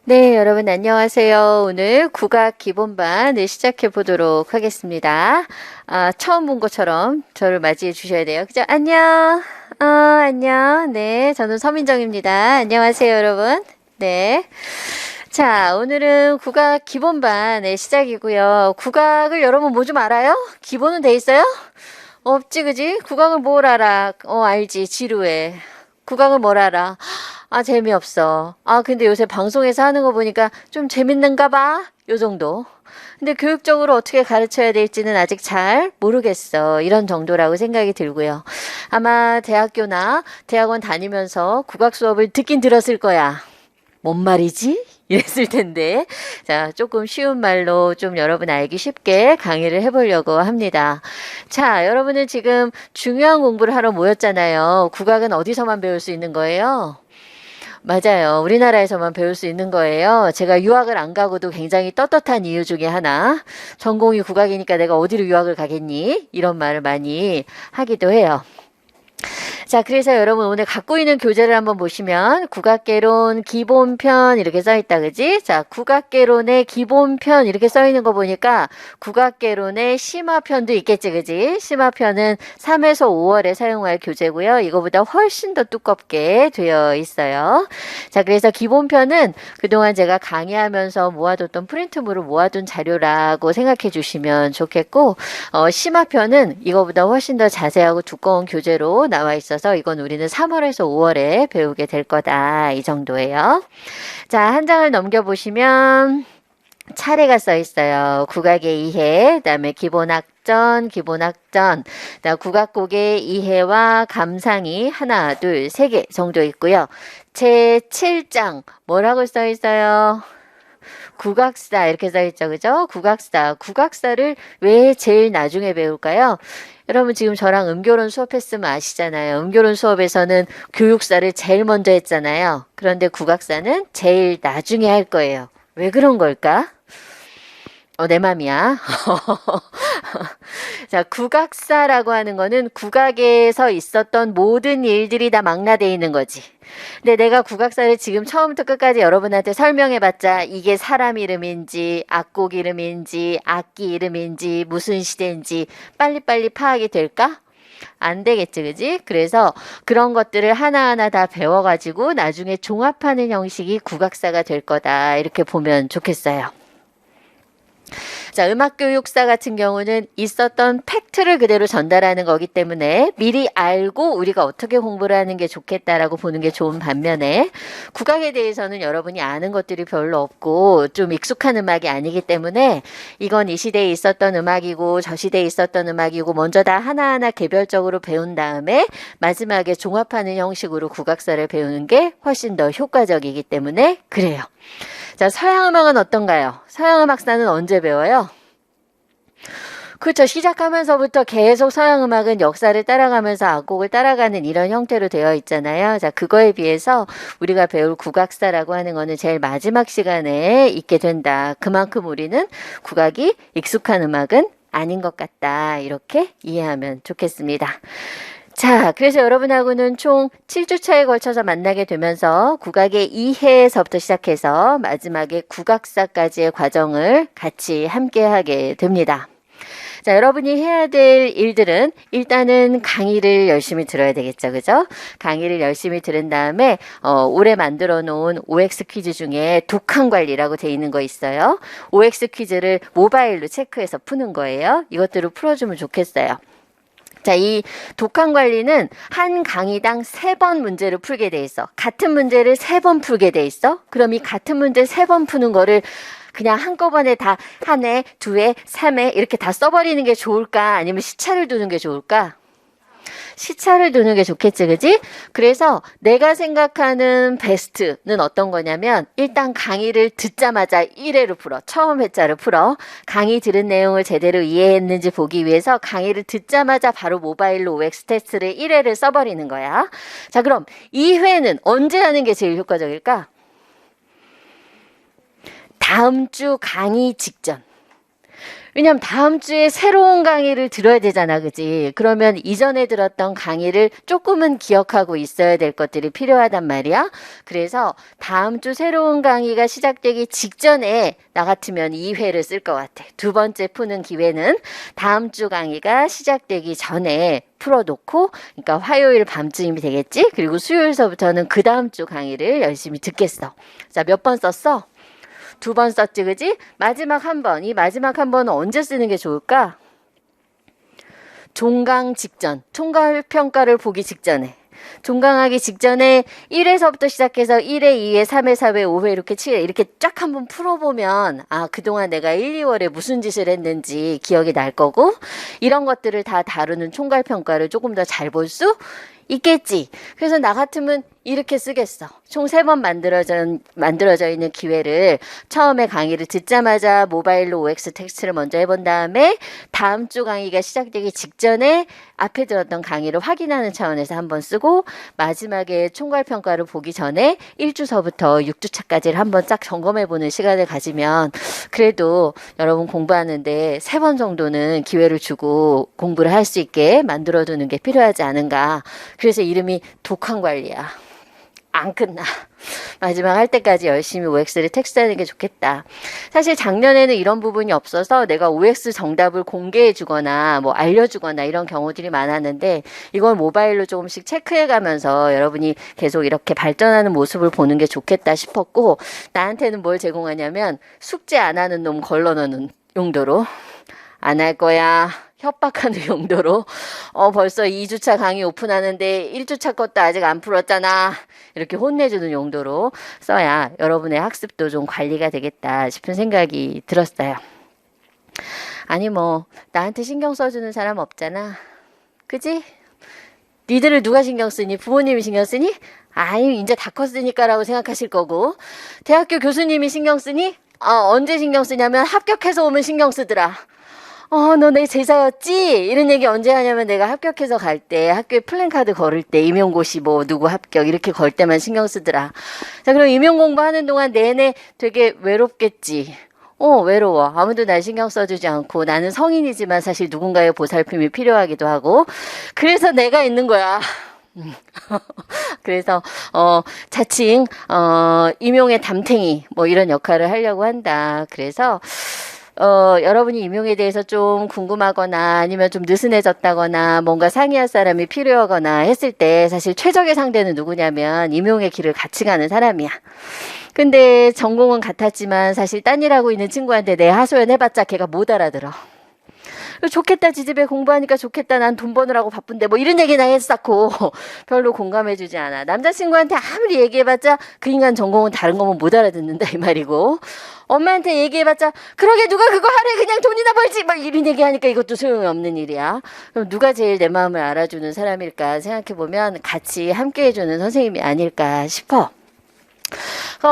네, 여러분 안녕하세요. 오늘 국악 기본반을 시작해 보도록 하겠습니다. 처음 본 것처럼 저를 맞이해 주셔야 돼요. 그죠? 안녕. 안녕. 네, 저는 서민정입니다. 안녕하세요, 여러분. 네. 자, 오늘은 국악 기본반의 시작이고요. 국악을 여러분 뭐 좀 알아요? 기본은 돼 있어요? 없지, 그지? 국악을 뭘 알아? 알지. 지루해. 국악을 뭘 알아? 재미없어. 근데 요새 방송에서 하는 거 보니까 좀 재밌는가 봐. 요 정도. 근데 교육적으로 어떻게 가르쳐야 될지는 아직 잘 모르겠어. 이런 정도라고 생각이 들고요. 아마 대학교나 대학원 다니면서 국악 수업을 듣긴 들었을 거야. 뭔 말이지? 이랬을 텐데. 자, 조금 쉬운 말로 좀 여러분 알기 쉽게 강의를 해보려고 합니다. 자, 여러분은 지금 중요한 공부를 하러 모였잖아요. 국악은 어디서만 배울 수 있는 거예요? 맞아요. 우리나라에서만 배울 수 있는 거예요. 제가 유학을 안 가고도 굉장히 떳떳한 이유 중에 하나. 전공이 국악이니까 내가 어디로 유학을 가겠니? 이런 말을 많이 하기도 해요. 자, 그래서 여러분 오늘 갖고 있는 교재를 한번 보시면 국악개론 기본편 이렇게 써있다, 그지? 자, 국악개론의 기본편 이렇게 써있는 거 보니까 국악개론의 심화편도 있겠지, 그지? 심화편은 3에서 5월에 사용할 교재고요. 이거보다 훨씬 더 두껍게 되어 있어요. 자, 그래서 기본편은 그동안 제가 강의하면서 모아뒀던 프린트물을 모아둔 자료라고 생각해 주시면 좋겠고, 심화편은 이거보다 훨씬 더 자세하고 두꺼운 교재로 나와 있어서 이건 우리는 3월에서 5월에 배우게 될 거다. 이 정도예요. 자, 한 장을 넘겨보시면 차례가 써 있어요. 국악의 이해, 그다음에 기본악전, 기본악전, 그다음 국악곡의 이해와 감상이 하나, 둘, 세 개 정도 있고요. 제 7장 뭐라고 써 있어요? 국악사 이렇게 써 있죠, 그죠? 국악사. 국악사를 왜 제일 나중에 배울까요? 여러분 지금 저랑 음교론 수업했으면 아시잖아요. 음교론 수업에서는 교육사를 제일 먼저 했잖아요. 그런데 국악사는 제일 나중에 할 거예요. 왜 그런 걸까? 내 맘이야. 자, 국악사라고 하는 거는 국악에서 있었던 모든 일들이 다 망라되어 있는 거지. 근데 내가 국악사를 지금 처음부터 끝까지 여러분한테 설명해봤자 이게 사람 이름인지 악곡 이름인지 악기 이름인지 무슨 시대인지 빨리빨리 파악이 될까? 안 되겠지, 그지? 그래서 그런 것들을 하나하나 다 배워가지고 나중에 종합하는 형식이 국악사가 될 거다. 이렇게 보면 좋겠어요. 자, 음악교육사 같은 경우는 있었던 팩트를 그대로 전달하는 거기 때문에 미리 알고 우리가 어떻게 공부를 하는 게 좋겠다라고 보는 게 좋은 반면에 국악에 대해서는 여러분이 아는 것들이 별로 없고 좀 익숙한 음악이 아니기 때문에 이건 이 시대에 있었던 음악이고 저 시대에 있었던 음악이고 먼저 다 하나하나 개별적으로 배운 다음에 마지막에 종합하는 형식으로 국악사를 배우는 게 훨씬 더 효과적이기 때문에 그래요. 자, 서양음악은 어떤가요? 서양음악사는 언제 배워요? 그렇죠. 시작하면서부터 계속 서양음악은 역사를 따라가면서 악곡을 따라가는 이런 형태로 되어 있잖아요. 자, 그거에 비해서 우리가 배울 국악사라고 하는 거는 제일 마지막 시간에 있게 된다. 그만큼 우리는 국악이 익숙한 음악은 아닌 것 같다. 이렇게 이해하면 좋겠습니다. 자, 그래서 여러분하고는 총 7주차에 걸쳐서 만나게 되면서 국악의 이해에서부터 시작해서 마지막에 국악사까지의 과정을 같이 함께하게 됩니다. 자, 여러분이 해야 될 일들은 일단은 강의를 열심히 들어야 되겠죠, 그죠? 강의를 열심히 들은 다음에 올해 만들어 놓은 OX 퀴즈 중에 독한 관리라고 돼 있는 거 있어요. OX 퀴즈를 모바일로 체크해서 푸는 거예요. 이것들을 풀어주면 좋겠어요. 자, 이 독한 관리는 한 강의당 3번 문제를 풀게 돼 있어. 같은 문제를 3번 풀게 돼 있어. 그럼 이 같은 문제 3번 푸는 거를 그냥 한꺼번에 다 한 해, 2회, 3회 이렇게 다 써버리는 게 좋을까? 아니면 시차를 두는 게 좋을까? 시차를 두는 게 좋겠지, 그지? 그래서 내가 생각하는 베스트는 어떤 거냐면 일단 강의를 듣자마자 1회로 풀어. 처음 회차를 풀어. 강의 들은 내용을 제대로 이해했는지 보기 위해서 강의를 듣자마자 바로 모바일로 OX 테스트를 1회를 써버리는 거야. 자, 그럼 2회는 언제 하는 게 제일 효과적일까? 다음 주 강의 직전. 왜냐면 다음 주에 새로운 강의를 들어야 되잖아, 그지? 그러면 이전에 들었던 강의를 조금은 기억하고 있어야 될 것들이 필요하단 말이야. 그래서 다음 주 새로운 강의가 시작되기 직전에 나 같으면 2회를 쓸 것 같아. 두 번째 푸는 기회는 다음 주 강의가 시작되기 전에 풀어놓고, 그러니까 화요일 밤쯤이 되겠지? 그리고 수요일서부터는 그 다음 주 강의를 열심히 듣겠어. 자, 몇 번 썼어? 2번 썼지, 그지? 마지막 한 번. 이 마지막 한 번은 언제 쓰는 게 좋을까? 종강 직전. 총괄평가를 보기 직전에. 종강하기 직전에 1회서부터 시작해서 1회, 2회, 3회, 4회, 5회, 이렇게 7회 이렇게 쫙 한번 풀어보면 아, 그동안 내가 1, 2월에 무슨 짓을 했는지 기억이 날 거고 이런 것들을 다 다루는 총괄평가를 조금 더 잘 볼 수 있겠지. 그래서 나 같으면 이렇게 쓰겠어. 총 3번 만들어져 있는 기회를 처음에 강의를 듣자마자 모바일로 OX 텍스트를 먼저 해본 다음에 다음 주 강의가 시작되기 직전에 앞에 들었던 강의를 확인하는 차원에서 한번 쓰고 마지막에 총괄평가를 보기 전에 1주서부터 6주차까지를 한번 쫙 점검해보는 시간을 가지면 그래도 여러분 공부하는데 3번 정도는 기회를 주고 공부를 할 수 있게 만들어두는 게 필요하지 않은가. 그래서 이름이 독한관리야. 안 끝나. 마지막 할 때까지 열심히 OX를 텍스트하는 게 좋겠다. 사실 작년에는 이런 부분이 없어서 내가 OX 정답을 공개해 주거나 뭐 알려주거나 이런 경우들이 많았는데 이걸 모바일로 조금씩 체크해 가면서 여러분이 계속 이렇게 발전하는 모습을 보는 게 좋겠다 싶었고 나한테는 뭘 제공하냐면 숙제 안 하는 놈 걸러넣는 용도로 안 할 거야. 협박하는 용도로 벌써 2주차 강의 오픈하는데 1주차 것도 아직 안 풀었잖아. 이렇게 혼내주는 용도로 써야 여러분의 학습도 좀 관리가 되겠다 싶은 생각이 들었어요. 아니 뭐 나한테 신경 써주는 사람 없잖아. 그지? 니들을 누가 신경 쓰니? 부모님이 신경 쓰니? 아니 이제 다 컸으니까 라고 생각하실 거고 대학교 교수님이 신경 쓰니? 언제 신경 쓰냐면 합격해서 오면 신경 쓰더라. 너 내 제자였지? 이런 얘기 언제 하냐면 내가 합격해서 갈 때 학교에 플랜카드 걸을 때 임용고시 뭐 누구 합격 이렇게 걸 때만 신경 쓰더라. 자, 그럼 임용 공부하는 동안 내내 되게 외롭겠지. 외로워. 아무도 날 신경 써주지 않고 나는 성인이지만 사실 누군가의 보살핌이 필요하기도 하고 그래서 내가 있는 거야. 그래서 자칭 임용의 담탱이 뭐 이런 역할을 하려고 한다. 그래서 여러분이 임용에 대해서 좀 궁금하거나 아니면 좀 느슨해졌다거나 뭔가 상의할 사람이 필요하거나 했을 때 사실 최적의 상대는 누구냐면 임용의 길을 같이 가는 사람이야. 근데 전공은 같았지만 사실 딴 일하고 있는 친구한테 내 하소연 해봤자 걔가 못 알아들어. 좋겠다 지집애 공부하니까 좋겠다 난 돈 버느라고 바쁜데 뭐 이런 얘기나 했었고 별로 공감해주지 않아. 남자친구한테 아무리 얘기해봤자 그 인간 전공은 다른 거면 못 알아듣는다 이 말이고 엄마한테 얘기해봤자 그러게 누가 그거 하래 그냥 돈이나 벌지 막 이런 얘기하니까 이것도 소용이 없는 일이야. 그럼 누가 제일 내 마음을 알아주는 사람일까 생각해보면 같이 함께 해주는 선생님이 아닐까 싶어.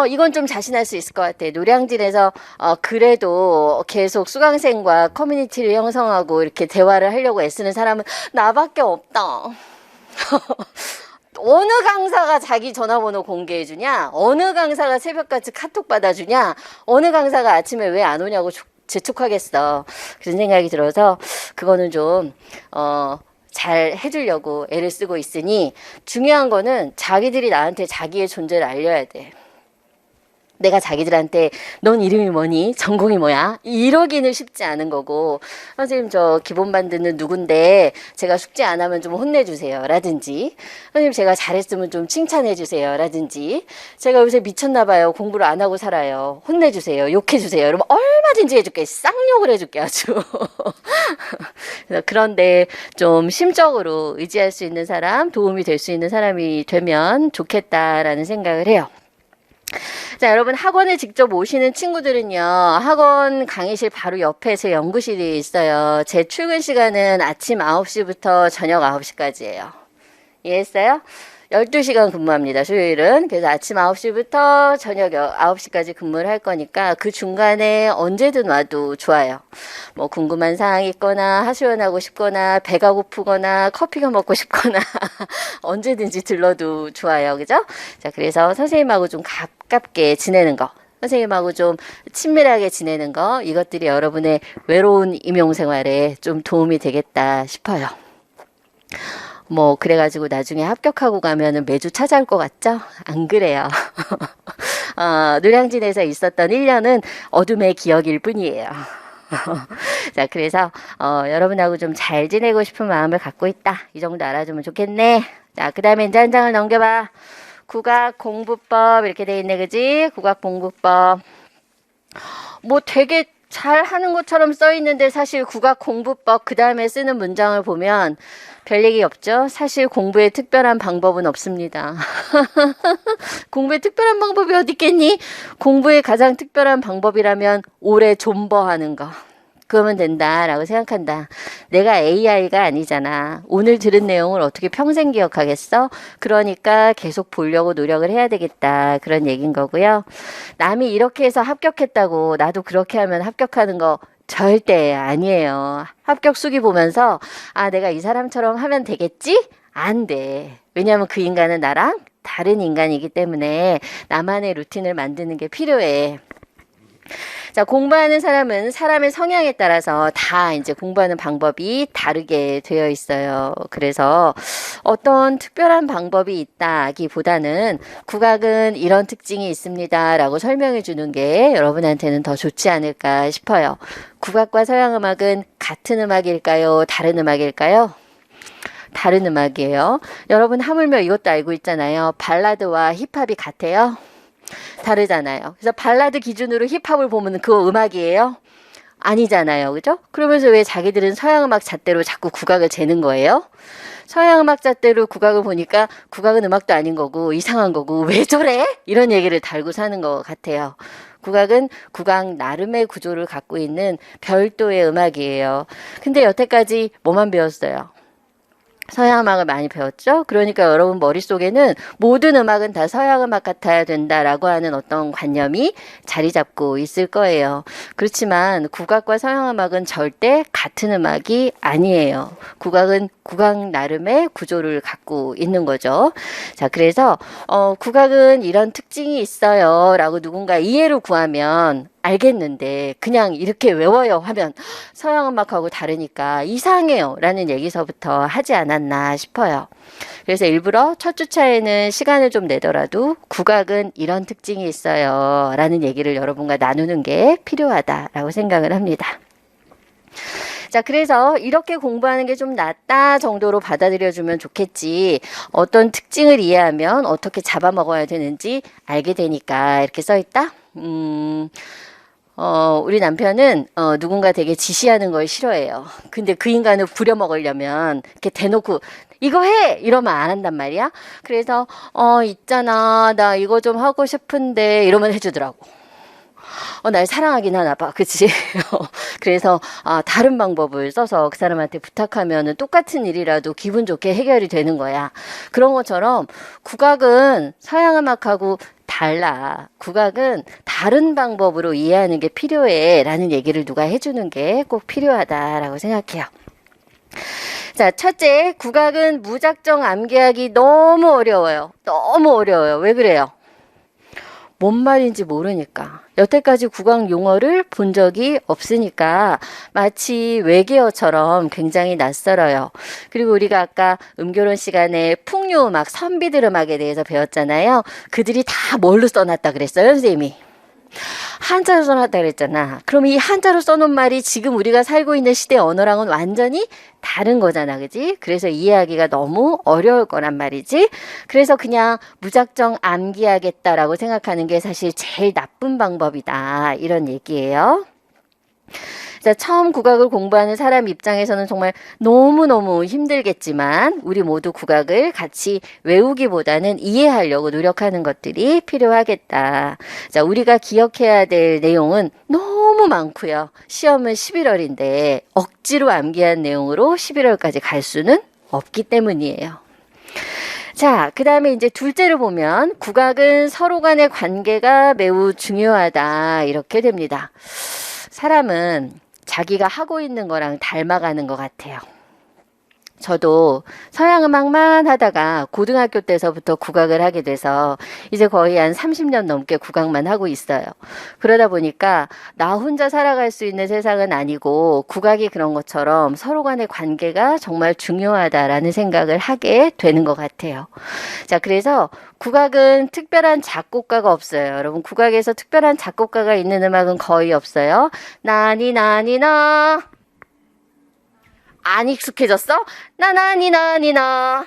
이건 좀 자신할 수 있을 것 같아. 노량진에서 그래도 계속 수강생과 커뮤니티를 형성하고 이렇게 대화를 하려고 애쓰는 사람은 나밖에 없다. 어느 강사가 자기 전화번호 공개해주냐? 어느 강사가 새벽같이 카톡 받아주냐? 어느 강사가 아침에 왜 안 오냐고 재촉하겠어. 그런 생각이 들어서 그거는 좀 잘 해주려고 애를 쓰고 있으니 중요한 거는 자기들이 나한테 자기의 존재를 알려야 돼. 내가 자기들한테 넌 이름이 뭐니? 전공이 뭐야? 이러기는 쉽지 않은 거고 선생님 저 기본반 듣는 누군데 제가 숙제 안 하면 좀 혼내주세요 라든지 선생님 제가 잘했으면 좀 칭찬해 주세요 라든지 제가 요새 미쳤나 봐요 공부를 안 하고 살아요 혼내주세요 욕해주세요 여러분 얼마든지 해줄게 쌍욕을 해줄게 아주 그런데 좀 심적으로 의지할 수 있는 사람 도움이 될 수 있는 사람이 되면 좋겠다라는 생각을 해요. 자, 여러분 학원에 직접 오시는 친구들은요. 학원 강의실 바로 옆에 제 연구실이 있어요. 제 출근 시간은 아침 9시부터 저녁 9시까지예요. 이해했어요? 12시간 근무합니다. 수요일은. 그래서 아침 9시부터 저녁 9시까지 근무를 할 거니까 그 중간에 언제든 와도 좋아요. 뭐 궁금한 사항이 있거나 하소연하고 싶거나 배가 고프거나 커피가 먹고 싶거나 언제든지 들러도 좋아요. 그죠? 자, 그래서 선생님하고 좀 가깝게 지내는 거. 선생님하고 좀 친밀하게 지내는 거, 이것들이 여러분의 외로운 임용생활에 좀 도움이 되겠다 싶어요. 뭐 그래가지고 나중에 합격하고 가면은 매주 찾아올 것 같죠? 안 그래요. 노량진에서 있었던 1년은 어둠의 기억일 뿐이에요. 자, 그래서 여러분하고 좀 잘 지내고 싶은 마음을 갖고 있다. 이 정도 알아주면 좋겠네. 자, 그 다음에 이제 한 장을 넘겨봐. 국악공부법 이렇게 돼 있네, 그지? 국악공부법. 뭐 되게 잘 하는 것처럼 써 있는데 사실 국악공부법 그 다음에 쓰는 문장을 보면 별 얘기 없죠? 사실 공부에 특별한 방법은 없습니다. 공부에 특별한 방법이 어디 있겠니? 공부에 가장 특별한 방법이라면 오래 존버하는 거. 그러면 된다라고 생각한다. 내가 AI가 아니잖아. 오늘 들은 내용을 어떻게 평생 기억하겠어? 그러니까 계속 보려고 노력을 해야 되겠다. 그런 얘기인 거고요. 남이 이렇게 해서 합격했다고 나도 그렇게 하면 합격하는 거 절대 아니에요. 합격 수기 보면서 내가 이 사람처럼 하면 되겠지? 안 돼. 왜냐하면 그 인간은 나랑 다른 인간이기 때문에 나만의 루틴을 만드는 게 필요해. 자, 공부하는 사람은 사람의 성향에 따라서 다 이제 공부하는 방법이 다르게 되어 있어요. 그래서 어떤 특별한 방법이 있다기보다는 국악은 이런 특징이 있습니다 라고 설명해 주는 게 여러분한테는 더 좋지 않을까 싶어요. 국악과 서양음악은 같은 음악일까요? 다른 음악일까요? 다른 음악이에요. 여러분 하물며 이것도 알고 있잖아요. 발라드와 힙합이 같아요? 다르잖아요. 그래서 발라드 기준으로 힙합을 보면 그거 음악이에요? 아니잖아요. 그죠? 그러면서 왜 자기들은 서양음악 잣대로 자꾸 국악을 재는 거예요? 서양음악 잣대로 국악을 보니까 국악은 음악도 아닌 거고 이상한 거고 왜 저래? 이런 얘기를 달고 사는 것 같아요. 국악은 국악 나름의 구조를 갖고 있는 별도의 음악이에요. 근데 여태까지 뭐만 배웠어요? 서양음악을 많이 배웠죠. 그러니까 여러분 머릿속에는 모든 음악은 다 서양음악 같아야 된다라고 하는 어떤 관념이 자리 잡고 있을 거예요. 그렇지만 국악과 서양음악은 절대 같은 음악이 아니에요. 국악은 국악 나름의 구조를 갖고 있는 거죠. 자, 그래서 국악은 이런 특징이 있어요 라고 누군가 이해를 구하면 알겠는데 그냥 이렇게 외워요 하면 서양음악하고 다르니까 이상해요 라는 얘기서부터 하지 않았나 싶어요. 그래서 일부러 첫 주차에는 시간을 좀 내더라도 국악은 이런 특징이 있어요 라는 얘기를 여러분과 나누는 게 필요하다라고 생각을 합니다. 자, 그래서 이렇게 공부하는 게 좀 낫다 정도로 받아들여주면 좋겠지. 어떤 특징을 이해하면 어떻게 잡아먹어야 되는지 알게 되니까 이렇게 써있다? 우리 남편은 누군가 되게 지시하는 걸 싫어해요. 근데 그 인간을 부려먹으려면 이렇게 대놓고 이거 해! 이러면 안 한단 말이야. 그래서 있잖아. 나 이거 좀 하고 싶은데 이러면 해주더라고. 날 사랑하긴 하나 봐. 그치? 그래서, 다른 방법을 써서 그 사람한테 부탁하면은 똑같은 일이라도 기분 좋게 해결이 되는 거야. 그런 것처럼 국악은 서양음악하고 달라. 국악은 다른 방법으로 이해하는 게 필요해. 라는 얘기를 누가 해주는 게 꼭 필요하다라고 생각해요. 자, 첫째, 국악은 무작정 암기하기 너무 어려워요. 너무 어려워요. 왜 그래요? 뭔 말인지 모르니까. 여태까지 국악 용어를 본 적이 없으니까 마치 외계어처럼 굉장히 낯설어요. 그리고 우리가 아까 음교론 시간에 풍류음악, 선비들 음악에 대해서 배웠잖아요. 그들이 다 뭘로 써놨다 그랬어요, 선생님이? 한자로 써놨다 그랬잖아. 그럼 이 한자로 써놓은 말이 지금 우리가 살고 있는 시대 언어랑은 완전히 다른 거잖아. 그지? 그래서 이해하기가 너무 어려울 거란 말이지. 그래서 그냥 무작정 암기하겠다라고 생각하는 게 사실 제일 나쁜 방법이다. 이런 얘기예요. 자, 처음 국악을 공부하는 사람 입장에서는 정말 너무너무 힘들겠지만 우리 모두 국악을 같이 외우기보다는 이해하려고 노력하는 것들이 필요하겠다. 자, 우리가 기억해야 될 내용은 너무 많고요. 시험은 11월인데 억지로 암기한 내용으로 11월까지 갈 수는 없기 때문이에요. 자, 그 다음에 이제 둘째를 보면 국악은 서로 간의 관계가 매우 중요하다. 이렇게 됩니다. 사람은 자기가 하고 있는 거랑 닮아가는 것 같아요. 저도 서양 음악만 하다가 고등학교 때서부터 국악을 하게 돼서 이제 거의 한 30년 넘게 국악만 하고 있어요. 그러다 보니까 나 혼자 살아갈 수 있는 세상은 아니고 국악이 그런 것처럼 서로 간의 관계가 정말 중요하다라는 생각을 하게 되는 것 같아요. 자, 그래서 국악은 특별한 작곡가가 없어요. 여러분, 국악에서 특별한 작곡가가 있는 음악은 거의 없어요. 나니 나니 나. 안 익숙해졌어? 나나니 나니 나.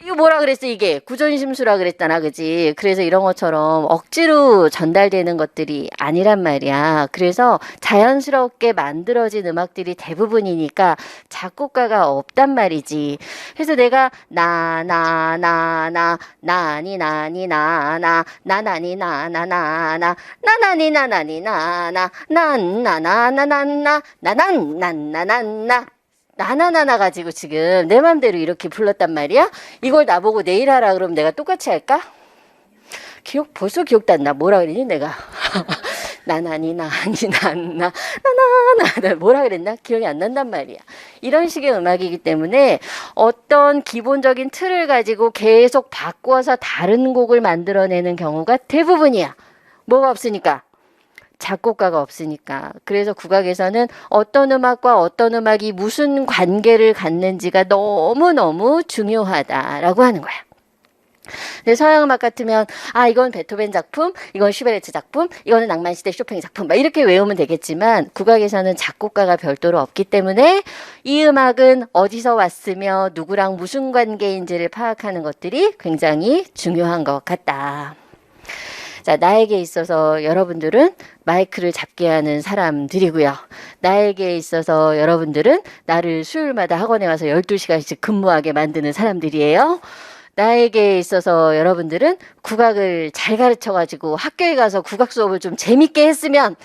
이거 뭐라 그랬어, 이게? 구전심수라 그랬잖아, 그지? 그래서 이런 것처럼 억지로 전달되는 것들이 아니란 말이야. 그래서 자연스럽게 만들어진 음악들이 대부분이니까 작곡가가 없단 말이지. 그래서 내가 나니 나니 나나니 나나니 나나나나나 나나나나 가지고 지금 내 맘대로 이렇게 불렀단 말이야? 이걸 나보고 내일 하라 그러면 내가 똑같이 할까? 벌써 기억도 안 나. 뭐라 그랬니 내가? 나나니 나니 나나 나나나 뭐라 그랬나? 기억이 안 난단 말이야. 이런 식의 음악이기 때문에 어떤 기본적인 틀을 가지고 계속 바꿔서 다른 곡을 만들어내는 경우가 대부분이야. 뭐가 없으니까? 작곡가가 없으니까. 그래서 국악에서는 어떤 음악과 어떤 음악이 무슨 관계를 갖는지가 너무너무 중요하다라고 하는 거야. 근데 서양 음악 같으면 이건 베토벤 작품, 이건 슈베르트 작품, 이거는 낭만시대 쇼팽 작품 막 이렇게 외우면 되겠지만 국악에서는 작곡가가 별도로 없기 때문에 이 음악은 어디서 왔으며 누구랑 무슨 관계인지를 파악하는 것들이 굉장히 중요한 것 같다. 자, 나에게 있어서 여러분들은 마이크를 잡게 하는 사람들이고요. 나에게 있어서 여러분들은 나를 수요일마다 학원에 와서 12시간씩 근무하게 만드는 사람들이에요. 나에게 있어서 여러분들은 국악을 잘 가르쳐가지고 학교에 가서 국악 수업을 좀 재밌게 했으면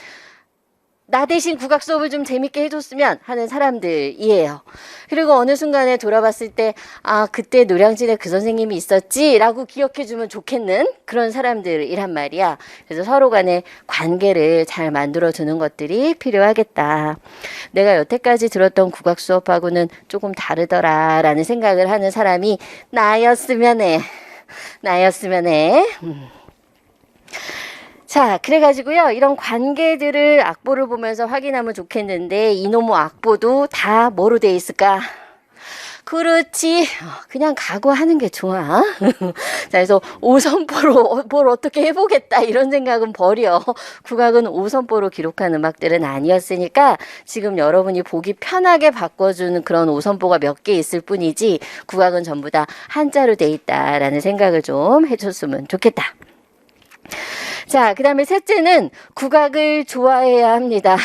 나 대신 국악 수업을 좀 재밌게 해줬으면 하는 사람들이에요. 그리고 어느 순간에 돌아봤을 때 그때 노량진에 그 선생님이 있었지 라고 기억해주면 좋겠는 그런 사람들이란 말이야. 그래서 서로 간의 관계를 잘 만들어주는 것들이 필요하겠다. 내가 여태까지 들었던 국악 수업하고는 조금 다르더라 라는 생각을 하는 사람이 나였으면 해. 자, 그래가지고요, 이런 관계들을 악보를 보면서 확인하면 좋겠는데, 이놈의 악보도 다 뭐로 돼 있을까? 그렇지. 그냥 각오하는 게 좋아. 자, 그래서 5선보로 뭘 어떻게 해보겠다 이런 생각은 버려. 국악은 5선보로 기록한 음악들은 아니었으니까 지금 여러분이 보기 편하게 바꿔주는 그런 5선보가 몇 개 있을 뿐이지 국악은 전부 다 한자로 돼 있다라는 생각을 좀 해줬으면 좋겠다. 자, 그 다음에 셋째는 국악을 좋아해야 합니다.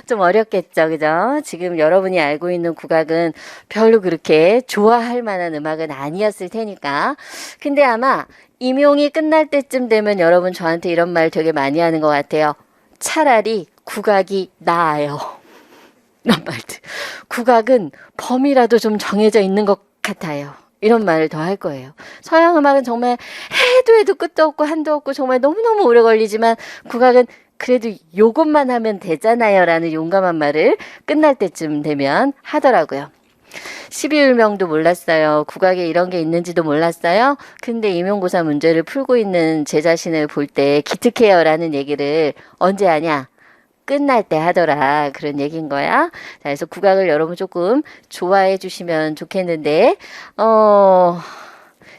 좀 어렵겠죠, 그죠? 지금 여러분이 알고 있는 국악은 별로 그렇게 좋아할 만한 음악은 아니었을 테니까. 근데 아마 임용이 끝날 때쯤 되면 여러분 저한테 이런 말 되게 많이 하는 것 같아요. 차라리 국악이 나아요. 이런 말들. 국악은 범위라도 좀 정해져 있는 것 같아요. 이런 말을 더 할 거예요. 서양 음악은 정말 해도 끝도 없고 한도 없고 정말 너무너무 오래 걸리지만 국악은 그래도 요것만 하면 되잖아요 라는 용감한 말을 끝날 때쯤 되면 하더라고요. 12율명도 몰랐어요. 국악에 이런 게 있는지도 몰랐어요. 근데 임용고사 문제를 풀고 있는 제 자신을 볼 때 기특해요 라는 얘기를 언제 하냐? 끝날 때 하더라 그런 얘기인 거야. 자, 그래서 국악을 여러분 조금 좋아해 주시면 좋겠는데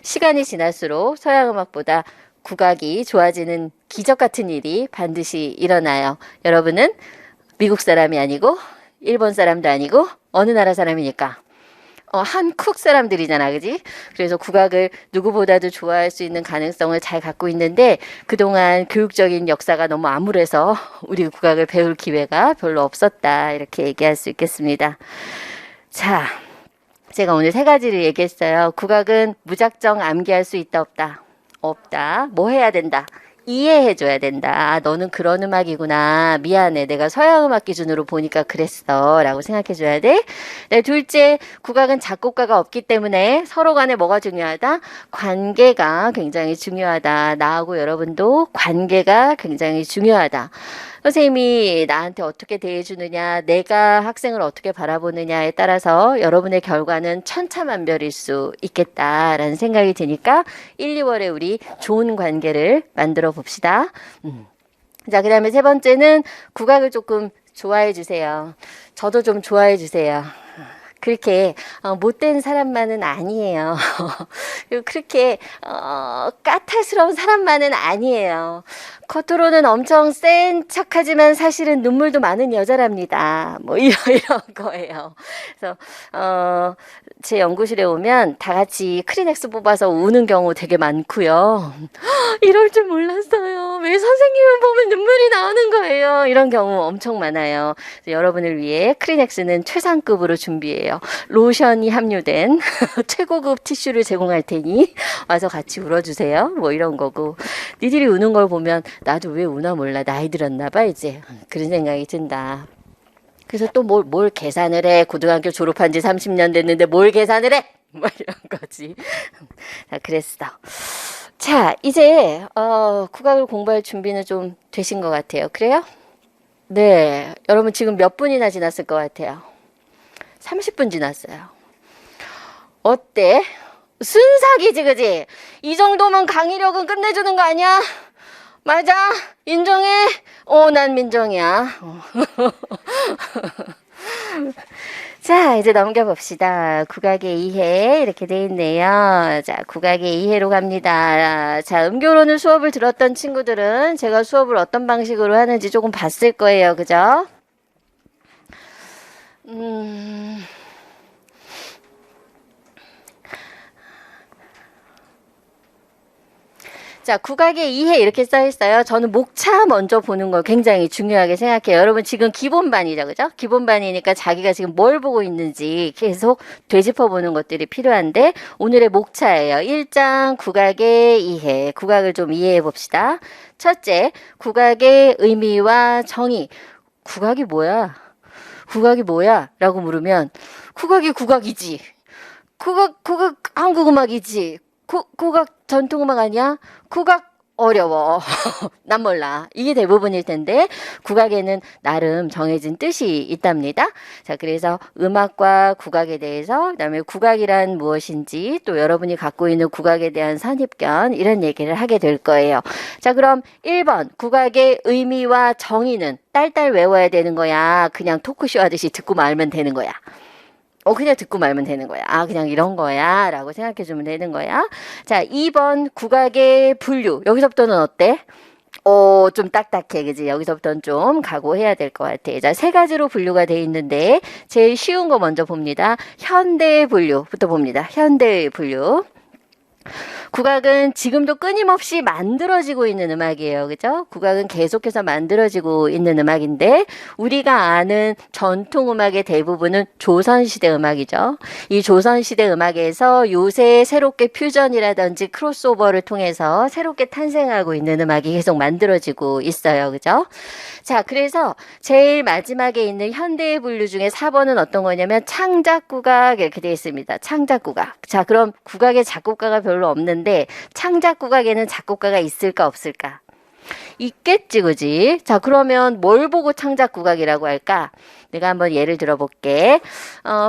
시간이 지날수록 서양 음악보다 국악이 좋아지는 기적 같은 일이 반드시 일어나요. 여러분은 미국 사람이 아니고 일본 사람도 아니고 어느 나라 사람이니까 한국 사람들이잖아, 그지? 그래서 국악을 누구보다도 좋아할 수 있는 가능성을 잘 갖고 있는데 그동안 교육적인 역사가 너무 암울해서 우리 국악을 배울 기회가 별로 없었다 이렇게 얘기할 수 있겠습니다. 자, 제가 오늘 3가지를 얘기했어요. 국악은 무작정 암기할 수 있다 없다? 없다. 뭐 해야 된다? 이해해줘야 된다. 너는 그런 음악이구나. 미안해. 내가 서양 음악 기준으로 보니까 그랬어. 라고 생각해줘야 돼. 네, 둘째, 국악은 작곡가가 없기 때문에 서로 간에 뭐가 중요하다? 관계가 굉장히 중요하다. 나하고 여러분도 관계가 굉장히 중요하다. 선생님이 나한테 어떻게 대해주느냐, 내가 학생을 어떻게 바라보느냐에 따라서 여러분의 결과는 천차만별일 수 있겠다라는 생각이 드니까 1, 2월에 우리 좋은 관계를 만들어 봅시다. 자, 그 다음에 세 번째는 국악을 조금 좋아해 주세요. 저도 좀 좋아해 주세요. 그렇게 못된 사람만은 아니에요. 그리고 그렇게 까탈스러운 사람만은 아니에요. 겉으로는 엄청 센 척하지만 사실은 눈물도 많은 여자랍니다. 뭐 이런 거예요. 그래서 제 연구실에 오면 다 같이 크리넥스 뽑아서 우는 경우 되게 많고요. 이럴 줄 몰랐어요. 왜 선생님을 보면 눈물이 나오는 거예요. 이런 경우 엄청 많아요. 그래서 여러분을 위해 크리넥스는 최상급으로 준비해요. 로션이 함유된 최고급 티슈를 제공할 테니 와서 같이 울어주세요. 뭐 이런 거고. 니들이 우는 걸 보면 나도 왜 우나 몰라. 나이 들었나 봐 이제. 그런 생각이 든다. 그래서 또 뭘 계산을 해. 고등학교 졸업한 지 30년 됐는데 뭘 계산을 해. 뭐 이런 거지. 자, 그랬어. 자, 이제 국악을 공부할 준비는 좀 되신 것 같아요. 그래요? 네. 여러분 지금 몇 분이나 지났을 것 같아요? 30분 지났어요. 어때? 순삭이지, 그지? 이 정도면 강의력은 끝내주는 거 아니야? 맞아. 인정해. 난 민정이야. 자, 이제 넘겨봅시다. 국악의 이해 이렇게 돼 있네요. 자, 국악의 이해로 갑니다. 자, 음교로는 수업을 들었던 친구들은 제가 수업을 어떤 방식으로 하는지 조금 봤을 거예요. 그죠? 자, 국악의 이해 이렇게 써 있어요. 저는 목차 먼저 보는 걸 굉장히 중요하게 생각해요. 여러분 지금 기본반이죠, 그죠? 기본반이니까 자기가 지금 뭘 보고 있는지 계속 되짚어 보는 것들이 필요한데 오늘의 목차예요. 1장 국악의 이해. 국악을 좀 이해해 봅시다. 첫째, 국악의 의미와 정의. 국악이 뭐야? 국악이 뭐야? 라고 물으면 국악이 국악이지. 국악 한국음악이지. 국악 전통음악 아니야? 국악 어려워. 난 몰라. 이게 대부분일 텐데 국악에는 나름 정해진 뜻이 있답니다. 자, 그래서 음악과 국악에 대해서 그다음에 국악이란 무엇인지 또 여러분이 갖고 있는 국악에 대한 선입견 이런 얘기를 하게 될 거예요. 자, 그럼 1번 국악의 의미와 정의는 딸딸 외워야 되는 거야? 그냥 토크쇼 하듯이 듣고 말면 되는 거야? 그냥 듣고 말면 되는 거야. 그냥 이런 거야. 라고 생각해 주면 되는 거야. 자, 2번 국악의 분류. 여기서부터는 어때? 좀 딱딱해. 그지? 여기서부터는 좀 각오해야 될 것 같아. 자, 세 가지로 분류가 돼 있는데, 제일 쉬운 거 먼저 봅니다. 현대 분류부터 봅니다. 현대의 분류. 국악은 지금도 끊임없이 만들어지고 있는 음악이에요. 그죠? 국악은 계속해서 만들어지고 있는 음악인데 우리가 아는 전통 음악의 대부분은 조선시대 음악이죠. 이 조선시대 음악에서 요새 새롭게 퓨전이라든지 크로스오버를 통해서 새롭게 탄생하고 있는 음악이 계속 만들어지고 있어요. 그죠? 자, 그래서 제일 마지막에 있는 현대의 분류 중에 4번은 어떤 거냐면 창작 국악 이렇게 되어 있습니다. 창작 국악. 자, 그럼 국악의 작곡가가 별로 없는데 창작 국악에는 작곡가가 있을까 없을까? 있겠지, 그지? 자, 그러면 뭘 보고 창작 국악이라고 할까? 내가 한번 예를 들어볼게.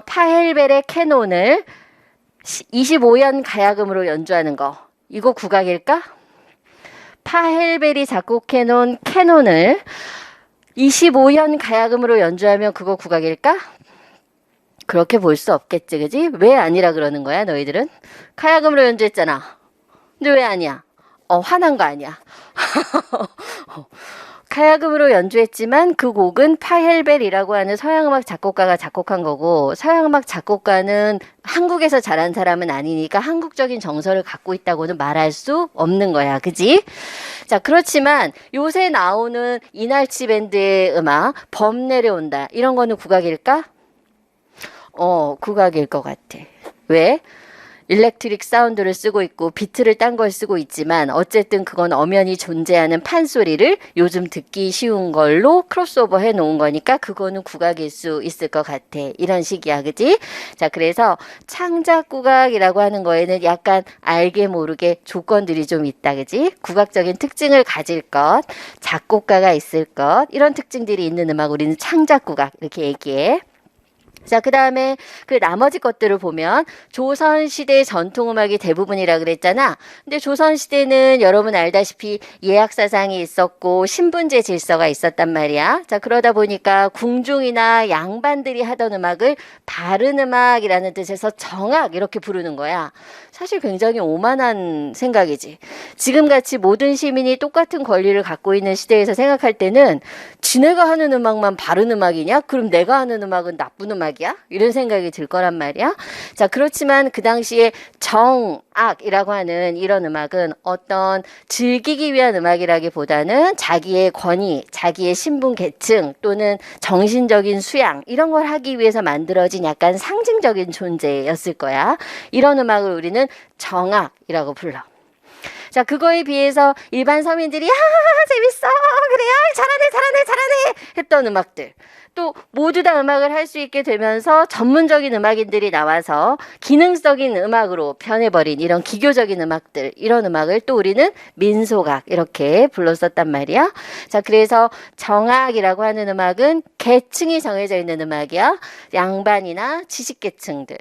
파헬벨의 캐논을 25연 가야금으로 연주하는 거. 이거 국악일까? 파헬벨이 작곡해 놓은 캐논을 25연 가야금으로 연주하면 그거 국악일까? 그렇게 볼 수 없겠지, 그지? 왜 아니라 그러는 거야, 너희들은? 가야금으로 연주했잖아. 근데 왜 아니야? 화난 거 아니야. 가야금으로 연주했지만 그 곡은 파헬벨이라고 하는 서양음악 작곡가가 작곡한 거고 서양음악 작곡가는 한국에서 자란 사람은 아니니까 한국적인 정서를 갖고 있다고는 말할 수 없는 거야. 그지? 자, 그렇지만 요새 나오는 이날치 밴드의 음악 범 내려온다. 이런 거는 국악일까? 국악일 것 같아. 왜? 일렉트릭 사운드를 쓰고 있고 비트를 딴 걸 쓰고 있지만 어쨌든 그건 엄연히 존재하는 판소리를 요즘 듣기 쉬운 걸로 크로스오버 해 놓은 거니까 그거는 국악일 수 있을 것 같아. 이런 식이야. 그지? 자, 그래서 창작 국악이라고 하는 거에는 약간 알게 모르게 조건들이 좀 있다. 그지? 국악적인 특징을 가질 것, 작곡가가 있을 것, 이런 특징들이 있는 음악 우리는 창작 국악 이렇게 얘기해. 자, 그 다음에 그 나머지 것들을 보면 조선시대 전통음악이 대부분이라 그랬잖아. 근데 조선시대는 여러분 알다시피 예약사상이 있었고 신분제 질서가 있었단 말이야. 자, 그러다 보니까 궁중이나 양반들이 하던 음악을 바른 음악이라는 뜻에서 정악 이렇게 부르는 거야. 사실 굉장히 오만한 생각이지. 지금같이 모든 시민이 똑같은 권리를 갖고 있는 시대에서 생각할 때는 지네가 하는 음악만 바른 음악이냐? 그럼 내가 하는 음악은 나쁜 음악이야? 이런 생각이 들 거란 말이야. 자, 그렇지만 그 당시에 정악이라고 하는 이런 음악은 어떤 즐기기 위한 음악이라기보다는 자기의 권위, 자기의 신분 계층 또는 정신적인 수양 이런 걸 하기 위해서 만들어진 약간 상징적인 존재였을 거야. 이런 음악을 우리는 정악이라고 불러. 자, 그거에 비해서 일반 서민들이 재밌어 그래 잘하네 했던 음악들 또 모두 다 음악을 할 수 있게 되면서 전문적인 음악인들이 나와서 기능적인 음악으로 변해버린 이런 기교적인 음악들 이런 음악을 또 우리는 민속악 이렇게 불렀었단 말이야. 자, 그래서 정악이라고 하는 음악은 계층이 정해져 있는 음악이야. 양반이나 지식계층들.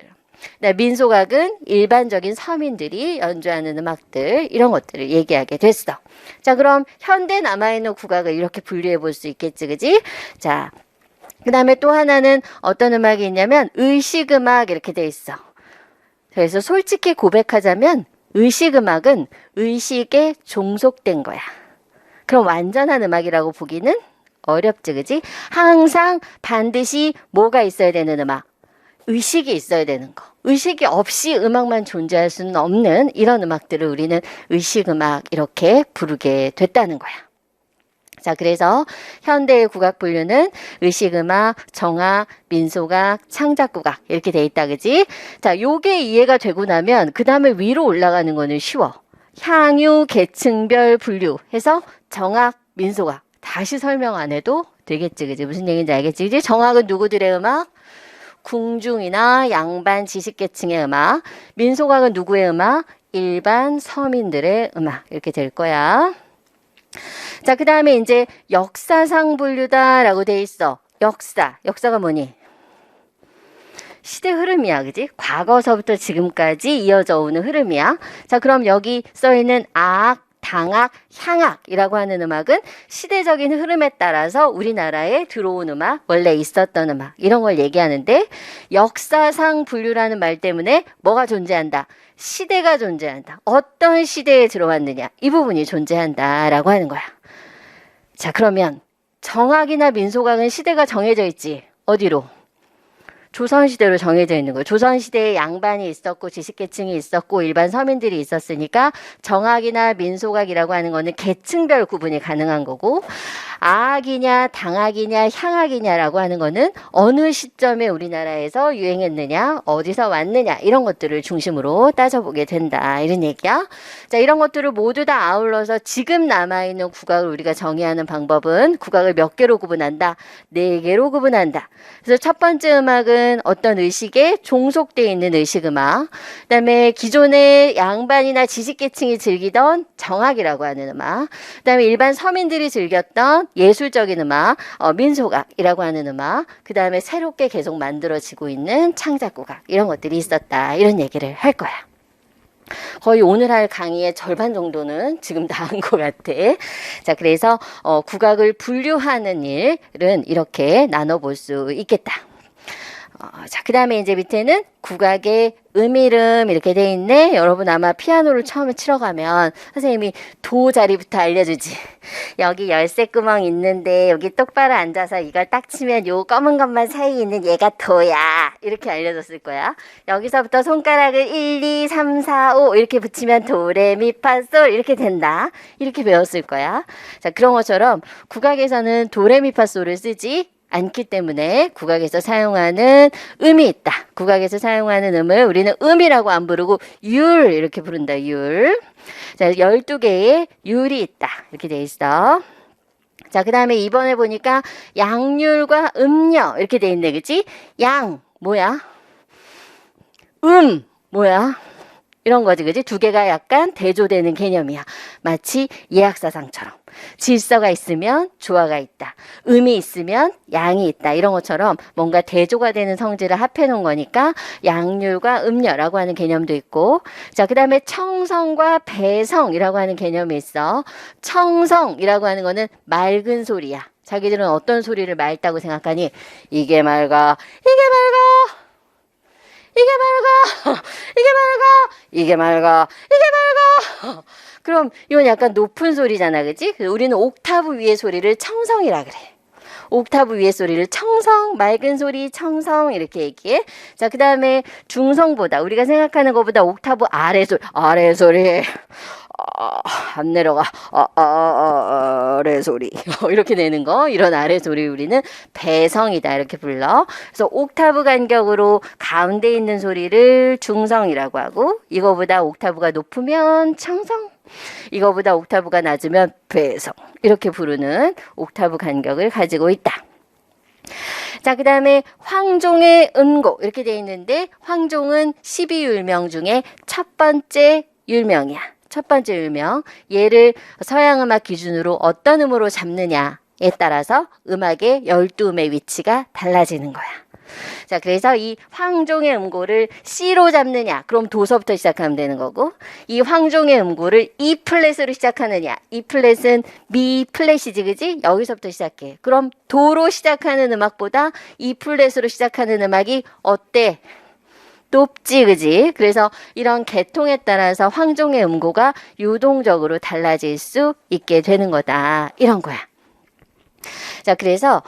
네, 민속악은 일반적인 서민들이 연주하는 음악들 이런 것들을 얘기하게 됐어. 자, 그럼 현대 남아있는 국악을 이렇게 분류해 볼 수 있겠지, 그지? 자, 그 다음에 또 하나는 어떤 음악이 있냐면 의식음악 이렇게 돼 있어. 그래서 솔직히 고백하자면 의식음악은 의식에 종속된 거야. 그럼 완전한 음악이라고 보기는 어렵지, 그지? 항상 반드시 뭐가 있어야 되는 음악? 의식이 있어야 되는 거. 의식이 없이 음악만 존재할 수는 없는 이런 음악들을 우리는 의식음악 이렇게 부르게 됐다는 거야. 자, 그래서 현대의 국악 분류는 의식음악, 정악, 민속악, 창작국악 이렇게 돼 있다, 그지? 자, 요게 이해가 되고 나면 그 다음에 위로 올라가는 거는 쉬워. 향유, 계층별 분류 해서 정악, 민속악 다시 설명 안 해도 되겠지, 그지? 무슨 얘기인지 알겠지, 그지? 정악은 누구들의 음악? 궁중이나 양반 지식계층의 음악, 민속악은 누구의 음악? 일반 서민들의 음악 이렇게 될 거야. 자, 그 다음에 이제 역사상 분류다라고 돼 있어. 역사가 뭐니? 시대 흐름이야, 그지? 과거서부터 지금까지 이어져 오는 흐름이야. 자, 그럼 여기 써 있는 악, 당악, 향악이라고 하는 음악은 시대적인 흐름에 따라서 우리나라에 들어온 음악, 원래 있었던 음악 이런 걸 얘기하는데 역사상 분류라는 말 때문에 뭐가 존재한다? 시대가 존재한다. 어떤 시대에 들어왔느냐 이 부분이 존재한다라고 하는 거야. 자, 그러면 정악이나 민속악은 시대가 정해져 있지. 어디로? 조선시대로 정해져 있는 거예요. 조선시대에 양반이 있었고 지식계층이 있었고 일반 서민들이 있었으니까 정악이나 민속악이라고 하는 거는 계층별 구분이 가능한 거고 악이냐 당악이냐 향악이냐라고 하는 거는 어느 시점에 우리나라에서 유행했느냐 어디서 왔느냐 이런 것들을 중심으로 따져보게 된다 이런 얘기야. 자, 이런 것들을 모두 다 아울러서 지금 남아있는 국악을 우리가 정의하는 방법은 국악을 몇 개로 구분한다? 4개로 구분한다. 그래서 첫 번째 음악은 어떤 의식에 종속되어 있는 의식음악, 그 다음에 기존의 양반이나 지식계층이 즐기던 정악이라고 하는 음악, 그 다음에 일반 서민들이 즐겼던 예술적인 음악, 민속악이라고 하는 음악, 그 다음에 새롭게 계속 만들어지고 있는 창작국악 이런 것들이 있었다 이런 얘기를 할 거야. 거의 오늘 할 강의의 절반 정도는 지금 다 한 것 같아. 자, 그래서 국악을 분류하는 일은 이렇게 나눠볼 수 있겠다. 자, 그 다음에 이제 밑에는 국악의 음이름 이렇게 돼 있네. 여러분 아마 피아노를 처음에 치러 가면 선생님이 도 자리부터 알려주지. 여기 열쇠 구멍 있는데 여기 똑바로 앉아서 이걸 딱 치면 요 검은 것만 사이에 있는 얘가 도야. 이렇게 알려줬을 거야. 여기서부터 손가락을 1, 2, 3, 4, 5 이렇게 붙이면 도, 레, 미, 파, 솔 이렇게 된다. 이렇게 배웠을 거야. 자, 그런 것처럼 국악에서는 도, 레, 미, 파, 솔을 쓰지. 않기 때문에 국악에서 사용하는 음이 있다. 국악에서 사용하는 음을 우리는 음이라고 안 부르고 율 이렇게 부른다. 율. 자, 12개의 율이 있다. 이렇게 돼 있어. 자, 그 다음에 이번에 보니까 양률과 음녀 이렇게 돼 있네. 그치? 양 뭐야? 뭐야? 이런 거지, 그지? 두 개가 약간 대조되는 개념이야. 마치 예약사상처럼. 질서가 있으면 조화가 있다. 음이 있으면 양이 있다. 이런 것처럼 뭔가 대조가 되는 성질을 합해 놓은 거니까 양률과 음녀라고 하는 개념도 있고. 자, 그 다음에 청성과 배성이라고 하는 개념이 있어. 청성이라고 하는 거는 맑은 소리야. 자기들은 어떤 소리를 맑다고 생각하니? 이게 맑아. 이게 맑아. 이게 맑아. 이게 맑아. 이게 맑아. 이게 맑아. 그럼 이건 약간 높은 소리잖아. 그치? 우리는 옥타브 위의 소리를 청성이라 그래. 옥타브 위의 소리를 청성, 맑은 소리, 청성 이렇게 얘기해. 자, 그 다음에 중성보다 우리가 생각하는 것보다 옥타브 아래 소리 안 내려가. 아래 소리 이렇게 내는 거. 이런 아래 소리 우리는 배성이다 이렇게 불러. 그래서 옥타브 간격으로 가운데 있는 소리를 중성이라고 하고, 이거보다 옥타브가 높으면 청성, 이거보다 옥타브가 낮으면 배성 이렇게 부르는 옥타브 간격을 가지고 있다. 자, 그 다음에 황종의 음곡 이렇게 돼 있는데, 황종은 12율명 중에 첫 번째 율명이야. 첫 번째 율명. 얘를 서양음악 기준으로 어떤 음으로 잡느냐에 따라서 음악의 12음의 위치가 달라지는 거야. 자, 그래서 이 황종의 음고를 C로 잡느냐, 그럼 도서부터 시작하면 되는 거고, 이 황종의 음고를 E 플랫으로 시작하느냐, E 플랫은 Mi 플랫이지, 그지? 여기서부터 시작해. 그럼 도로 시작하는 음악보다 E 플랫으로 시작하는 음악이 어때? 높지, 그지? 그래서 이런 계통에 따라서 황종의 음고가 유동적으로 달라질 수 있게 되는 거다. 이런 거야. 자, 그래서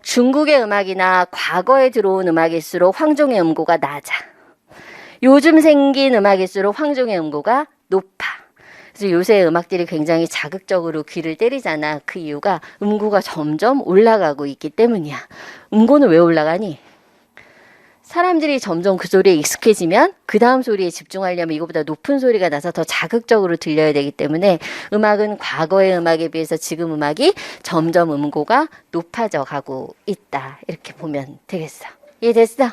중국의 음악이나 과거에 들어온 음악일수록 황종의 음고가 낮아. 요즘 생긴 음악일수록 황종의 음고가 높아. 그래서 요새 음악들이 굉장히 자극적으로 귀를 때리잖아. 그 이유가 음고가 점점 올라가고 있기 때문이야. 음고는 왜 올라가니? 사람들이 점점 그 소리에 익숙해지면 그 다음 소리에 집중하려면 이거보다 높은 소리가 나서 더 자극적으로 들려야 되기 때문에 음악은 과거의 음악에 비해서 지금 음악이 점점 음고가 높아져 가고 있다. 이렇게 보면 되겠어. 이해됐어?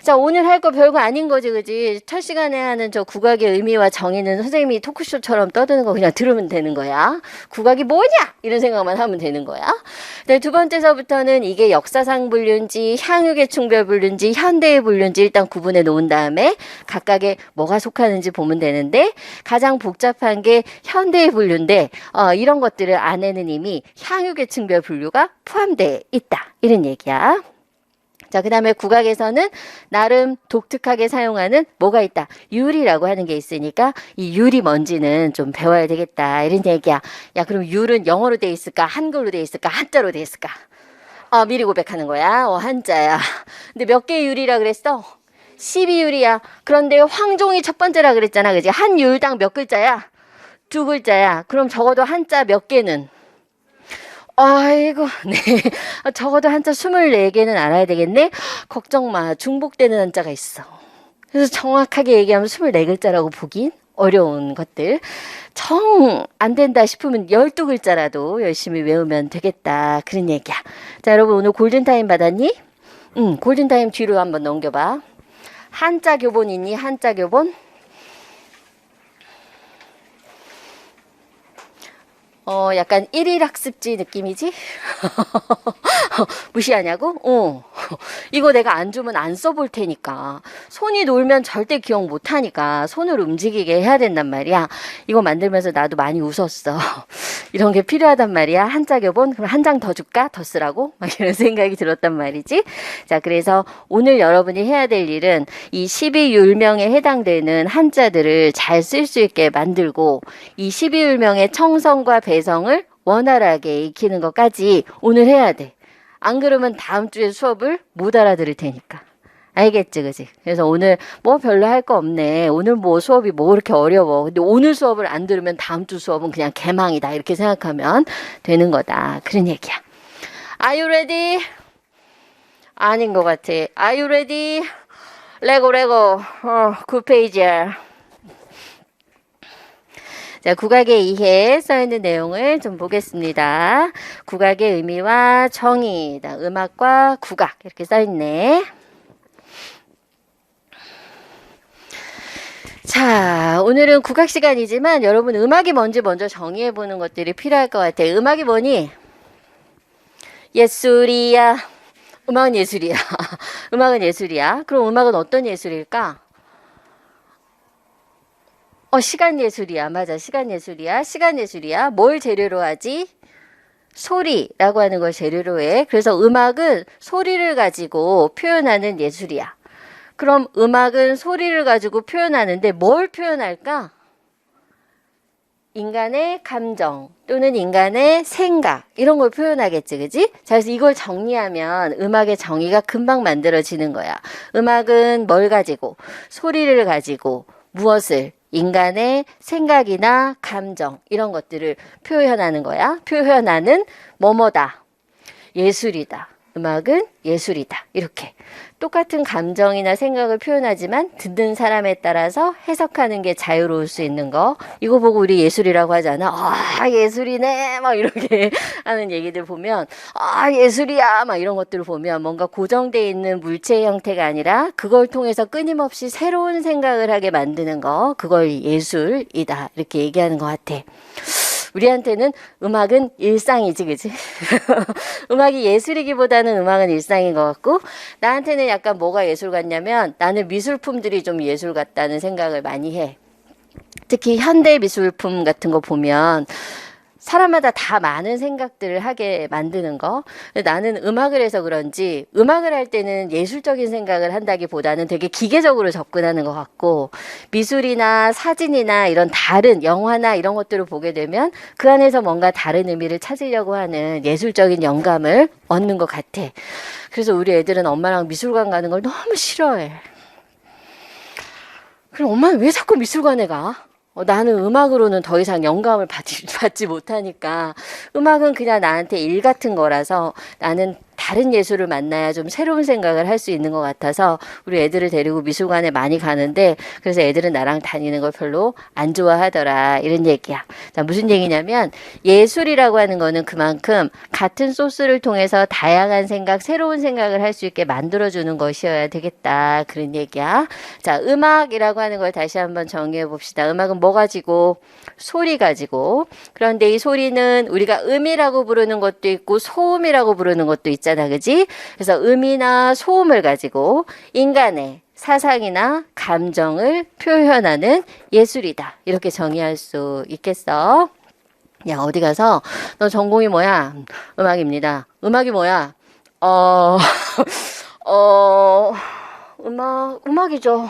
자, 오늘 할 거 별거 아닌 거지, 그지? 첫 시간에 하는 저 국악의 의미와 정의는 선생님이 토크쇼처럼 떠드는 거 그냥 들으면 되는 거야. 국악이 뭐냐? 이런 생각만 하면 되는 거야. 네, 두 번째서부터는 이게 역사상 분류인지, 향유계층별 분류인지, 현대의 분류인지 일단 구분해 놓은 다음에 각각에 뭐가 속하는지 보면 되는데, 가장 복잡한 게 현대의 분류인데, 이런 것들을 안에는 이미 향유계층별 분류가 포함되어 있다. 이런 얘기야. 자, 그 다음에 국악에서는 나름 독특하게 사용하는 뭐가 있다. 율이라고 하는 게 있으니까 이 율이 뭔지는 좀 배워야 되겠다. 이런 얘기야. 야, 그럼 율은 영어로 돼 있을까? 한글로 돼 있을까? 한자로 돼 있을까? 미리 고백하는 거야. 한자야. 근데 몇 개의 율이라 그랬어? 12율이야. 그런데 황종이 첫 번째라 그랬잖아. 그지? 한 율당 몇 글자야? 2글자야. 그럼 적어도 한자 몇 개는? 아이고, 네. 적어도 한자 24개는 알아야 되겠네? 걱정 마. 중복되는 한자가 있어. 그래서 정확하게 얘기하면 24글자라고 보긴 어려운 것들. 정 안 된다 싶으면 12글자라도 열심히 외우면 되겠다. 그런 얘기야. 자, 여러분 오늘 골든타임 받았니? 골든타임 뒤로 한번 넘겨봐. 한자 교본 있니? 한자 교본? 약간 일일 학습지 느낌이지? 무시하냐고? 이거 내가 안 주면 안 써볼 테니까. 손이 놀면 절대 기억 못 하니까 손을 움직이게 해야 된단 말이야. 이거 만들면서 나도 많이 웃었어. 이런 게 필요하단 말이야. 한자 교본? 그럼 한 장 더 줄까? 더 쓰라고? 막 이런 생각이 들었단 말이지. 자, 그래서 오늘 여러분이 해야 될 일은 이 12율명에 해당되는 한자들을 잘 쓸 수 있게 만들고, 이 12율명의 청성과 배성을 원활하게 익히는 것까지 오늘 해야 돼. 안 그러면 다음 주에 수업을 못 알아들을 테니까. 알겠지, 그지? 그래서 오늘 뭐 별로 할 거 없네. 오늘 뭐 수업이 뭐 그렇게 어려워. 근데 오늘 수업을 안 들으면 다음 주 수업은 그냥 개망이다. 이렇게 생각하면 되는 거다. 그런 얘기야. Are you ready? 아닌 것 같아. Are you ready? 레고. 9페이지야. 자, 국악의 이해 써있는 내용을 좀 보겠습니다. 국악의 의미와 정의, 음악과 국악 이렇게 써있네. 자, 오늘은 국악 시간이지만 여러분 음악이 뭔지 먼저 정의해보는 것들이 필요할 것 같아요. 음악이 뭐니? 예술이야. 음악은 예술이야. 음악은 예술이야. 그럼 음악은 어떤 예술일까? 시간 예술이야. 맞아. 시간 예술이야. 시간 예술이야. 뭘 재료로 하지? 소리라고 하는 걸 재료로 해. 그래서 음악은 소리를 가지고 표현하는 예술이야. 그럼 음악은 소리를 가지고 표현하는데 뭘 표현할까? 인간의 감정 또는 인간의 생각 이런 걸 표현하겠지, 그지? 자, 그래서 이걸 정리하면 음악의 정의가 금방 만들어지는 거야. 음악은 뭘 가지고? 소리를 가지고 무엇을? 인간의 생각이나 감정 이런 것들을 표현하는 거야. 표현하는 뭐뭐다. 예술이다. 음악은 예술이다. 이렇게 똑같은 감정이나 생각을 표현하지만 듣는 사람에 따라서 해석하는 게 자유로울 수 있는 거. 이거 보고 우리 예술이라고 하잖아. 아, 예술이네. 막 이렇게 하는 얘기들 보면 아, 예술이야. 막 이런 것들을 보면 뭔가 고정되어 있는 물체의 형태가 아니라 그걸 통해서 끊임없이 새로운 생각을 하게 만드는 거. 그걸 예술이다. 이렇게 얘기하는 것 같아. 우리한테는 음악은 일상이지, 그지? 음악이 예술이기보다는 음악은 일상인 것 같고, 나한테는 약간 뭐가 예술 같냐면 나는 미술품들이 좀 예술 같다는 생각을 많이 해. 특히 현대 미술품 같은 거 보면 사람마다 다 많은 생각들을 하게 만드는 거. 나는 음악을 해서 그런지 음악을 할 때는 예술적인 생각을 한다기보다는 되게 기계적으로 접근하는 것 같고, 미술이나 사진이나 이런 다른 영화나 이런 것들을 보게 되면 그 안에서 뭔가 다른 의미를 찾으려고 하는 예술적인 영감을 얻는 것 같아. 그래서 우리 애들은 엄마랑 미술관 가는 걸 너무 싫어해. 그럼 엄마는 왜 자꾸 미술관에 가? 나는 음악으로는 더 이상 영감을 받지 못하니까 음악은 그냥 나한테 일 같은 거라서 나는 다른 예술을 만나야 좀 새로운 생각을 할 수 있는 것 같아서 우리 애들을 데리고 미술관에 많이 가는데, 그래서 애들은 나랑 다니는 걸 별로 안 좋아하더라 이런 얘기야. 자, 무슨 얘기냐면 예술이라고 하는 거는 그만큼 같은 소스를 통해서 다양한 생각, 새로운 생각을 할 수 있게 만들어주는 것이어야 되겠다 그런 얘기야. 자, 음악이라고 하는 걸 다시 한번 정의해 봅시다. 음악은 뭐 가지고? 소리 가지고. 그런데 이 소리는 우리가 음이라고 부르는 것도 있고 소음이라고 부르는 것도 있잖아, 그지? 그래서 음이나 소음을 가지고 인간의 사상이나 감정을 표현하는 예술이다. 이렇게 정의할 수 있겠어. 야, 어디 가서 너 전공이 뭐야? 음악입니다. 음악이 뭐야? 음악이죠.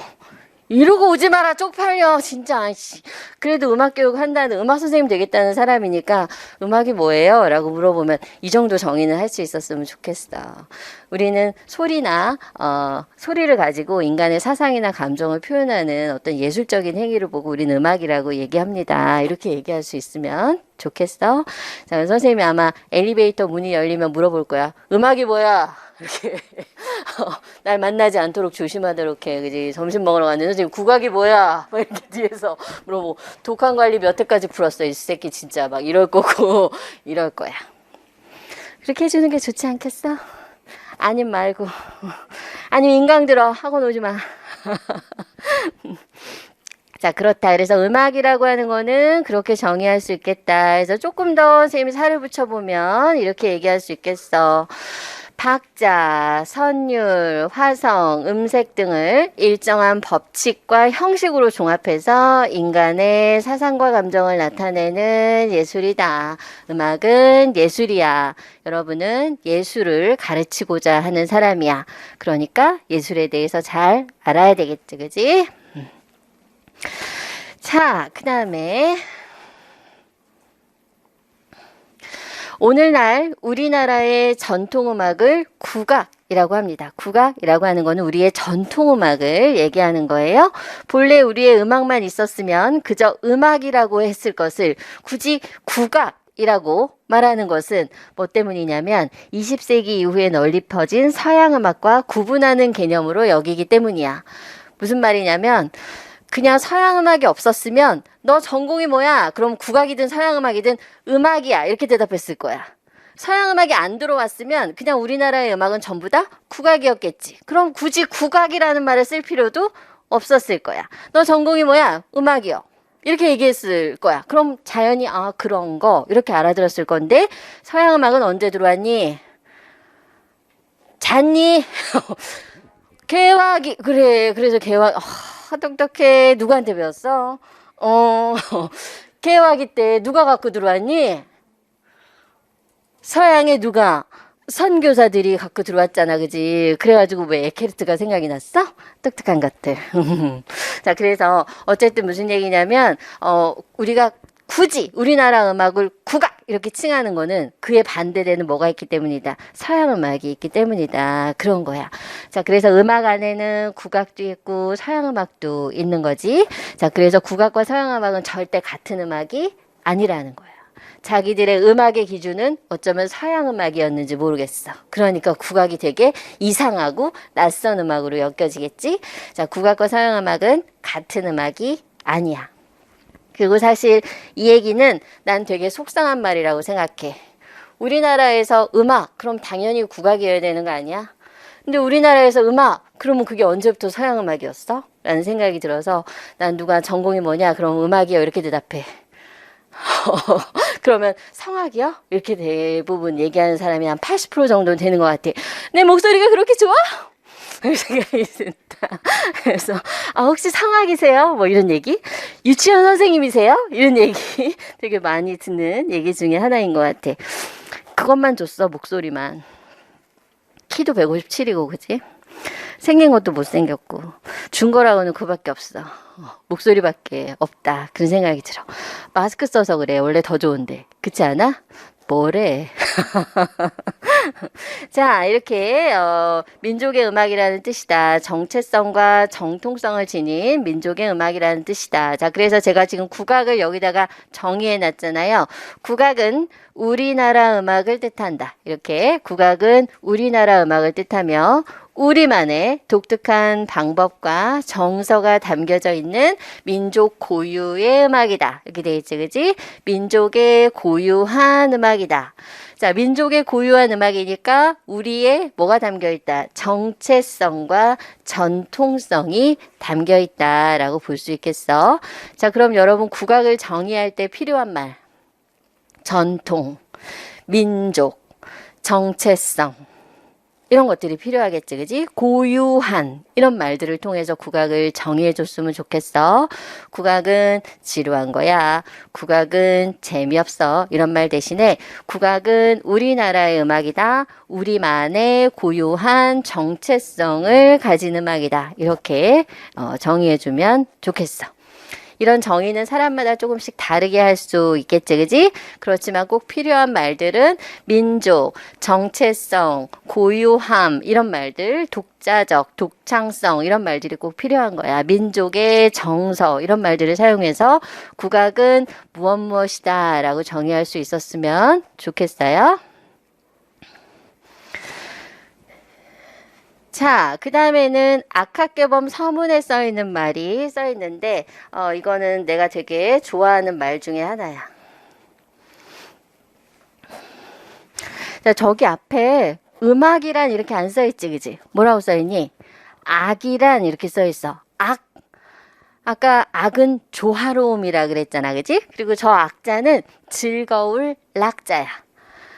이러고 오지 마라, 쪽팔려 진짜. 그래도 음악교육 한다는, 음악 선생님 되겠다는 사람이니까 음악이 뭐예요? 라고 물어보면 이 정도 정의는 할 수 있었으면 좋겠어. 우리는 소리나 소리를 가지고 인간의 사상이나 감정을 표현하는 어떤 예술적인 행위를 보고 우리는 음악이라고 얘기합니다. 이렇게 얘기할 수 있으면 좋겠어. 자, 선생님이 아마 엘리베이터 문이 열리면 물어볼 거야. 음악이 뭐야? 이렇게 날 만나지 않도록 조심하도록 해. 그지? 점심 먹으러 갔는데 선생님 국악이 뭐야? 막 이렇게 뒤에서 물어보고 독한 관리 몇 회까지 풀었어? 이 새끼 진짜 막 이럴 거고 이럴 거야. 그렇게 해주는 게 좋지 않겠어? 아님 말고. 아니면 인강 들어. 학원 오지 마. 자, 그렇다. 그래서 음악이라고 하는 거는 그렇게 정의할 수 있겠다. 그래서 조금 더 선생님이 살을 붙여보면 이렇게 얘기할 수 있겠어. 박자, 선율, 화성, 음색 등을 일정한 법칙과 형식으로 종합해서 인간의 사상과 감정을 나타내는 예술이다. 음악은 예술이야. 여러분은 예술을 가르치고자 하는 사람이야. 그러니까 예술에 대해서 잘 알아야 되겠지, 그지? 자, 그 다음에 오늘날 우리나라의 전통음악을 국악이라고 합니다. 국악이라고 하는 거는 우리의 전통음악을 얘기하는 거예요. 본래 우리의 음악만 있었으면 그저 음악이라고 했을 것을 굳이 국악 이라고 말하는 것은 뭐 때문이냐면 20세기 이후에 널리 퍼진 서양 음악과 구분하는 개념으로 여기기 때문이야. 무슨 말이냐면 그냥 서양 음악이 없었으면 너 전공이 뭐야? 그럼 국악이든 서양 음악이든 음악이야 이렇게 대답했을 거야. 서양 음악이 안 들어왔으면 그냥 우리나라의 음악은 전부 다 국악이었겠지. 그럼 굳이 국악이라는 말을 쓸 필요도 없었을 거야. 너 전공이 뭐야? 음악이요. 이렇게 얘기했을 거야. 그럼 자연히 아 그런 거 이렇게 알아들었을 건데 서양 음악은 언제 들어왔니? 잤니? 개화기 그래 그래서 개화 똑똑해. 누구한테 배웠어? 개화기 때 누가 갖고 들어왔니? 서양에 누가 선교사들이 갖고 들어왔잖아, 그지? 그래가지고 왜 에케르트가 생각이 났어? 똑똑한 것들. 자, 그래서 어쨌든 무슨 얘기냐면 우리가 굳이 우리나라 음악을 국악 이렇게 칭하는 거는 그에 반대되는 뭐가 있기 때문이다. 서양 음악이 있기 때문이다. 그런 거야. 자, 그래서 음악 안에는 국악도 있고 서양 음악도 있는 거지. 자, 그래서 국악과 서양 음악은 절대 같은 음악이 아니라는 거야. 자기들의 음악의 기준은 어쩌면 서양 음악이었는지 모르겠어. 그러니까 국악이 되게 이상하고 낯선 음악으로 여겨지겠지. 자, 국악과 서양 음악은 같은 음악이 아니야. 그리고 사실 이 얘기는 난 되게 속상한 말이라고 생각해. 우리나라에서 음악, 그럼 당연히 국악이어야 되는 거 아니야? 근데 우리나라에서 음악, 그러면 그게 언제부터 서양 음악이었어? 라는 생각이 들어서 난 누가 전공이 뭐냐? 그럼 음악이요. 이렇게 대답해. 그러면 성악이요? 이렇게 대부분 얘기하는 사람이 한 80% 정도는 되는 것 같아. 내 목소리가 그렇게 좋아? 그런 생각이 든다. 그래서 혹시 성악이세요? 뭐 이런 얘기? 유치원 선생님이세요? 이런 얘기 되게 많이 듣는 얘기 중에 하나인 것 같아. 그것만 줬어, 목소리만. 키도 157이고 그지? 생긴 것도 못생겼고 준 거라고는 그밖에 없어. 목소리밖에 없다. 그런 생각이 들어. 마스크 써서 그래. 원래 더 좋은데. 그렇지 않아? 뭐래? 자, 이렇게 민족의 음악이라는 뜻이다. 정체성과 정통성을 지닌 민족의 음악이라는 뜻이다. 자, 그래서 제가 지금 국악을 여기다가 정의해 놨잖아요. 국악은 우리나라 음악을 뜻한다. 이렇게 국악은 우리나라 음악을 뜻하며 우리만의 독특한 방법과 정서가 담겨져 있는 민족 고유의 음악이다. 이렇게 돼 있지, 그지? 민족의 고유한 음악이다. 자, 민족의 고유한 음악이니까 우리의 뭐가 담겨 있다? 정체성과 전통성이 담겨 있다라고 볼 수 있겠어. 자, 그럼 여러분 국악을 정의할 때 필요한 말. 전통, 민족, 정체성. 이런 것들이 필요하겠지, 그지? 고유한 이런 말들을 통해서 국악을 정의해 줬으면 좋겠어. 국악은 지루한 거야. 국악은 재미없어. 이런 말 대신에 국악은 우리나라의 음악이다. 우리만의 고유한 정체성을 가진 음악이다. 이렇게 정의해 주면 좋겠어. 이런 정의는 사람마다 조금씩 다르게 할 수 있겠지, 그지? 그렇지만 꼭 필요한 말들은 민족, 정체성, 고유함 이런 말들, 독자적, 독창성 이런 말들이 꼭 필요한 거야. 민족의 정서 이런 말들을 사용해서 국악은 무엇이다 라고 정의할 수 있었으면 좋겠어요. 자, 그 다음에는 악학개범 서문에 써 있는 말이 써 있는데, 이거는 내가 되게 좋아하는 말 중에 하나야. 자, 저기 앞에 음악이란 이렇게 안 써 있지, 그지? 뭐라고 써 있니? 악이란 이렇게 써 있어. 악. 아까 악은 조화로움이라 그랬잖아, 그지? 그리고 저 악자는 즐거울 낙자야.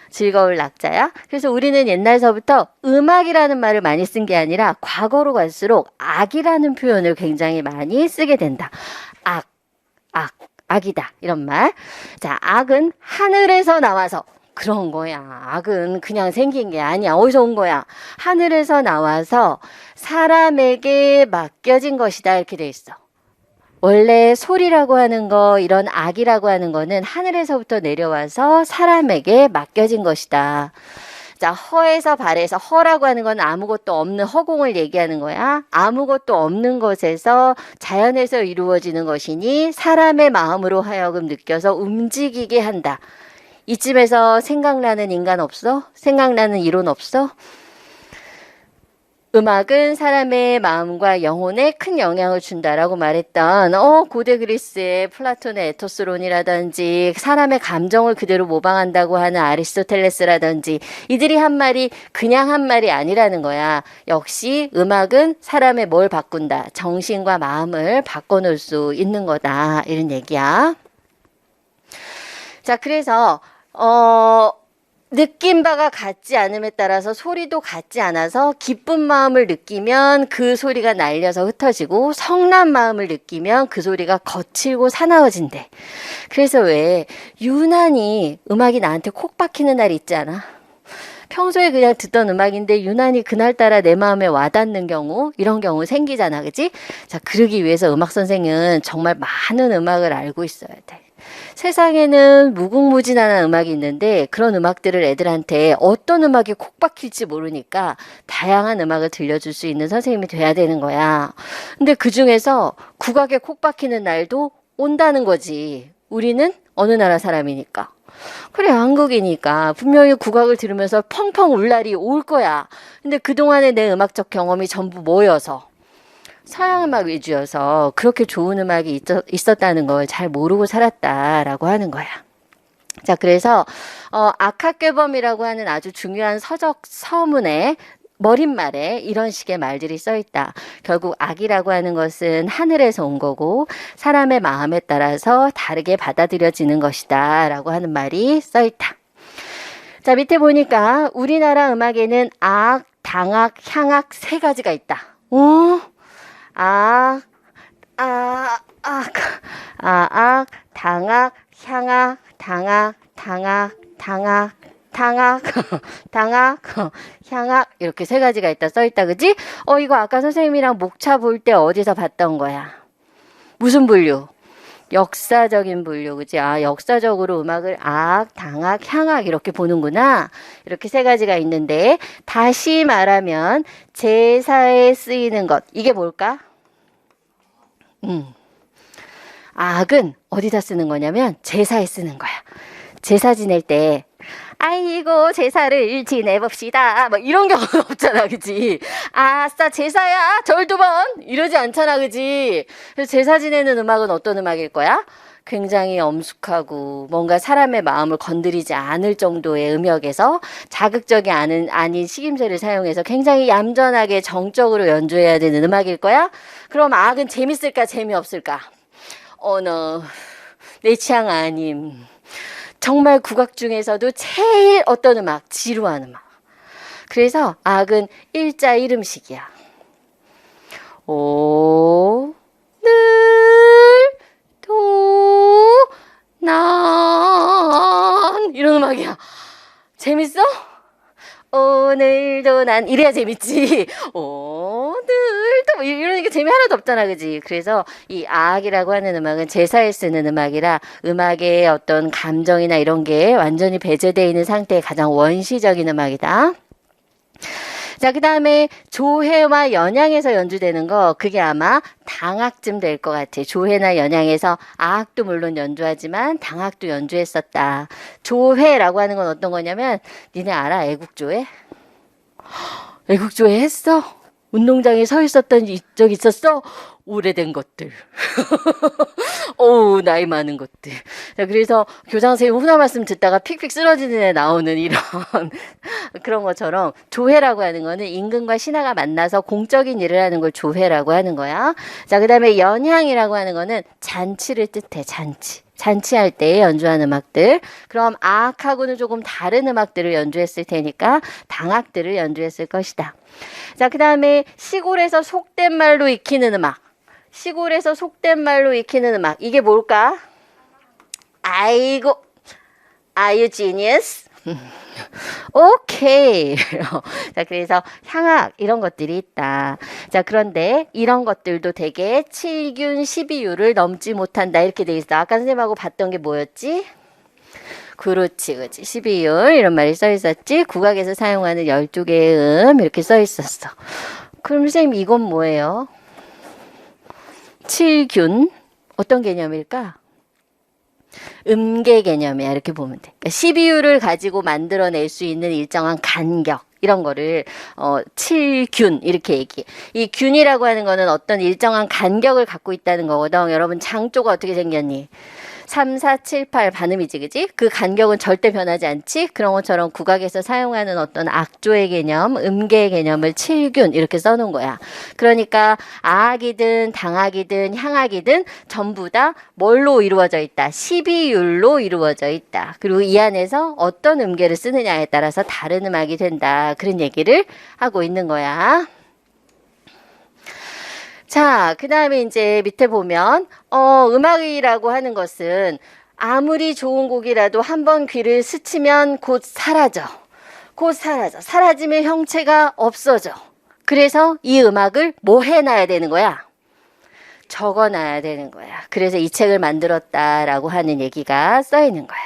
즐거울 낙자야. 그래서 우리는 옛날서부터 음악이라는 말을 많이 쓴 게 아니라 과거로 갈수록 악이라는 표현을 굉장히 많이 쓰게 된다. 악이다. 이런 말. 자, 악은 하늘에서 나와서 그런 거야. 악은 그냥 생긴 게 아니야. 어디서 온 거야? 하늘에서 나와서 사람에게 맡겨진 것이다. 이렇게 돼 있어. 원래 소리라고 하는 거, 이런 악이라고 하는 거는 하늘에서부터 내려와서 사람에게 맡겨진 것이다. 자, 허에서 발에서, 허라고 하는 건 아무것도 없는 허공을 얘기하는 거야. 아무것도 없는 것에서 자연에서 이루어지는 것이니 사람의 마음으로 하여금 느껴서 움직이게 한다. 이쯤에서 생각나는 인간 없어? 생각나는 이론 없어? 음악은 사람의 마음과 영혼에 큰 영향을 준다라고 말했던 고대 그리스의 플라톤의 에토스론이라든지 사람의 감정을 그대로 모방한다고 하는 아리스토텔레스라든지 이들이 한 말이 그냥 한 말이 아니라는 거야. 역시 음악은 사람의 뭘 바꾼다. 정신과 마음을 바꿔놓을 수 있는 거다. 이런 얘기야. 자, 그래서 느낀 바가 같지 않음에 따라서 소리도 같지 않아서 기쁜 마음을 느끼면 그 소리가 날려서 흩어지고 성난 마음을 느끼면 그 소리가 거칠고 사나워진대. 그래서 왜 유난히 음악이 나한테 콕 박히는 날이 있지 않아? 평소에 그냥 듣던 음악인데 유난히 그날따라 내 마음에 와닿는 경우, 이런 경우 생기잖아, 그치? 자, 그러기 위해서 음악 선생은 정말 많은 음악을 알고 있어야 돼. 세상에는 무궁무진한 음악이 있는데 그런 음악들을 애들한테 어떤 음악이 콕 박힐지 모르니까 다양한 음악을 들려줄 수 있는 선생님이 돼야 되는 거야. 근데 그 중에서 국악에 콕 박히는 날도 온다는 거지. 우리는 어느 나라 사람이니까. 그래, 한국이니까 분명히 국악을 들으면서 펑펑 울 날이 올 거야. 근데 그동안의 내 음악적 경험이 전부 모여서 서양 음악 위주여서 그렇게 좋은 음악이 있었다는 걸 잘 모르고 살았다라고 하는 거야. 자, 그래서 악학궤범이라고 하는 아주 중요한 서적 서문에 머릿말에 이런 식의 말들이 써 있다. 결국 악이라고 하는 것은 하늘에서 온 거고 사람의 마음에 따라서 다르게 받아들여지는 것이다 라고 하는 말이 써 있다. 자, 밑에 보니까 우리나라 음악에는 악, 당악, 향악 세 가지가 있다. 악, 당악, 향악, 향악 이렇게 세 가지가 있다 써 있다, 그지? 이거 아까 선생님이랑 목차 볼 때 어디서 봤던 거야? 무슨 분류? 역사적인 분류, 그지? 역사적으로 음악을 악, 당악, 향악 이렇게 보는구나. 이렇게 세 가지가 있는데 다시 말하면 제사에 쓰이는 것, 이게 뭘까? 악은 어디다 쓰는 거냐면 제사에 쓰는 거야. 제사 지낼 때 아이고 제사를 지내봅시다 뭐 이런 경우는 없잖아, 그치? 아싸 제사야 절 2번 이러지 않잖아, 그치? 그래서 제사 지내는 음악은 어떤 음악일 거야? 굉장히 엄숙하고 뭔가 사람의 마음을 건드리지 않을 정도의 음역에서 자극적이 아닌 식임새를 사용해서 굉장히 얌전하게 정적으로 연주해야 되는 음악일 거야? 그럼 악은 재밌을까 재미없을까? 너 내 취향 아님. 정말 국악 중에서도 제일 어떤 음악? 지루한 음악. 그래서 악은 일자 이름식이야. 오, 늘, 도, 난 이런 음악이야. 재밌어? 오늘도 난 이래야 재밌지. 오늘도 이러니까 재미 하나도 없잖아, 그지? 그래서 이 악이라고 하는 음악은 제사에 쓰는 음악이라 음악의 어떤 감정이나 이런 게 완전히 배제되어 있는 상태의 가장 원시적인 음악이다. 자, 그 다음에 조회와 연양에서 연주되는 거, 그게 아마 당악쯤 될 것 같아. 조회나 연양에서 악도 물론 연주하지만 당악도 연주했었다. 조회라고 하는 건 어떤 거냐면, 니네 알아? 애국조회? 애국조회 했어? 운동장에 서 있었던 적 있었어? 오래된 것들. 나이 많은 것들. 자, 그래서 교장 선생님 훈화 말씀 듣다가 픽픽 쓰러지는 애 나오는 이런 그런 것처럼 조회라고 하는 거는 임금과 신하가 만나서 공적인 일을 하는 걸 조회라고 하는 거야. 자, 그 다음에 연향이라고 하는 거는 잔치를 뜻해, 잔치. 잔치할 때 연주하는 음악들. 그럼 악하고는 조금 다른 음악들을 연주했을 테니까 당악들을 연주했을 것이다. 자, 그 다음에 시골에서 속된 말로 익히는 음악. 시골에서 속된 말로 익히는 음악. 이게 뭘까? 아이고, are you genius? 오케이. 자, 그래서 향악 이런 것들이 있다. 자, 그런데 이런 것들도 되게 7균 12유를 넘지 못한다 이렇게 돼 있어. 아까 선생님하고 봤던 게 뭐였지? 그렇지, 그렇지. 12율 이런 말이 써 있었지. 국악에서 사용하는 12개의 이렇게 써 있었어. 그럼 선생님 이건 뭐예요? 7균 어떤 개념일까? 음계 개념이야. 이렇게 보면 돼. 그러니까 12유를 가지고 만들어낼 수 있는 일정한 간격. 이런 거를 7균 이렇게 얘기해. 이 균이라고 하는 거는 어떤 일정한 간격을 갖고 있다는 거거든. 여러분 장조가 어떻게 생겼니? 3, 4, 7, 8 반음이지, 그지? 그 간격은 절대 변하지 않지? 그런 것처럼 국악에서 사용하는 어떤 악조의 개념, 음계의 개념을 7균 이렇게 써놓은 거야. 그러니까 아악이든 당악이든 향악이든 전부 다 뭘로 이루어져 있다? 12율로 이루어져 있다. 그리고 이 안에서 어떤 음계를 쓰느냐에 따라서 다른 음악이 된다. 그런 얘기를 하고 있는 거야. 자, 그 다음에 이제 밑에 보면, 음악이라고 하는 것은 아무리 좋은 곡이라도 한번 귀를 스치면 곧 사라져. 곧 사라져. 사라지면 형체가 없어져. 그래서 이 음악을 뭐 해놔야 되는 거야? 적어놔야 되는 거야. 그래서 이 책을 만들었다라고 하는 얘기가 써 있는 거야.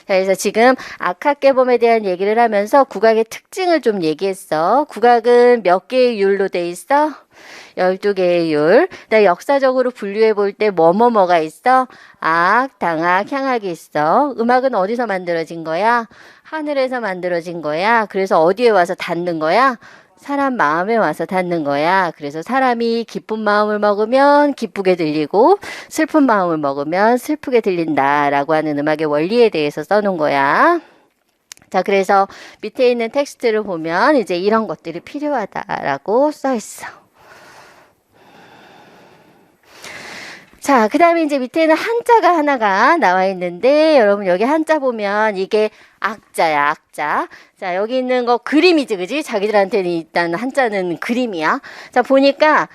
자, 그래서 지금 악학개범에 대한 얘기를 하면서 국악의 특징을 좀 얘기했어. 국악은 몇 개의 율로 돼 있어? 12개의 율. 역사적으로 분류해 볼 때 뭐가 있어? 악, 당악, 향악이 있어. 음악은 어디서 만들어진 거야? 하늘에서 만들어진 거야. 그래서 어디에 와서 닿는 거야? 사람 마음에 와서 닿는 거야. 그래서 사람이 기쁜 마음을 먹으면 기쁘게 들리고 슬픈 마음을 먹으면 슬프게 들린다라고 하는 음악의 원리에 대해서 써놓은 거야. 자, 그래서 밑에 있는 텍스트를 보면 이제 이런 것들이 필요하다라고 써 있어. 자, 그 다음에 이제 밑에는 한자가 하나가 나와 있는데, 여러분 여기 한자 보면 이게 악자야, 악자. 자, 여기 있는 거 그림이지, 그지? 자기들한테는 일단 한자는 그림이야. 자, 보니까,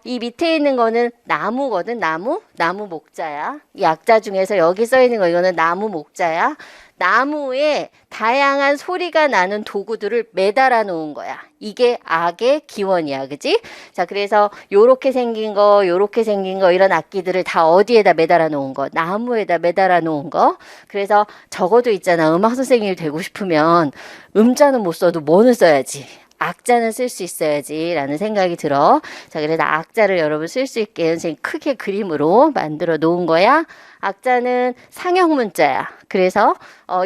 이 밑에 있는 거는 나무거든, 나무? 나무 목자야. 이 악자 중에서 여기 써 있는 거, 이거는 나무 목자야. 나무에 다양한 소리가 나는 도구들을 매달아 놓은 거야. 이게 악의 기원이야. 그지? 자, 그래서 요렇게 생긴 거, 요렇게 생긴 거, 이런 악기들을 다 어디에다 매달아 놓은 거? 나무에다 매달아 놓은 거. 그래서 적어도 있잖아. 음악 선생님이 되고 싶으면 음자는 못 써도 뭐는 써야지. 악자는 쓸 수 있어야지 라는 생각이 들어. 자, 그래서 악자를 여러분 쓸 수 있게 선생님 크게 그림으로 만들어 놓은 거야. 악자는 상형 문자야. 그래서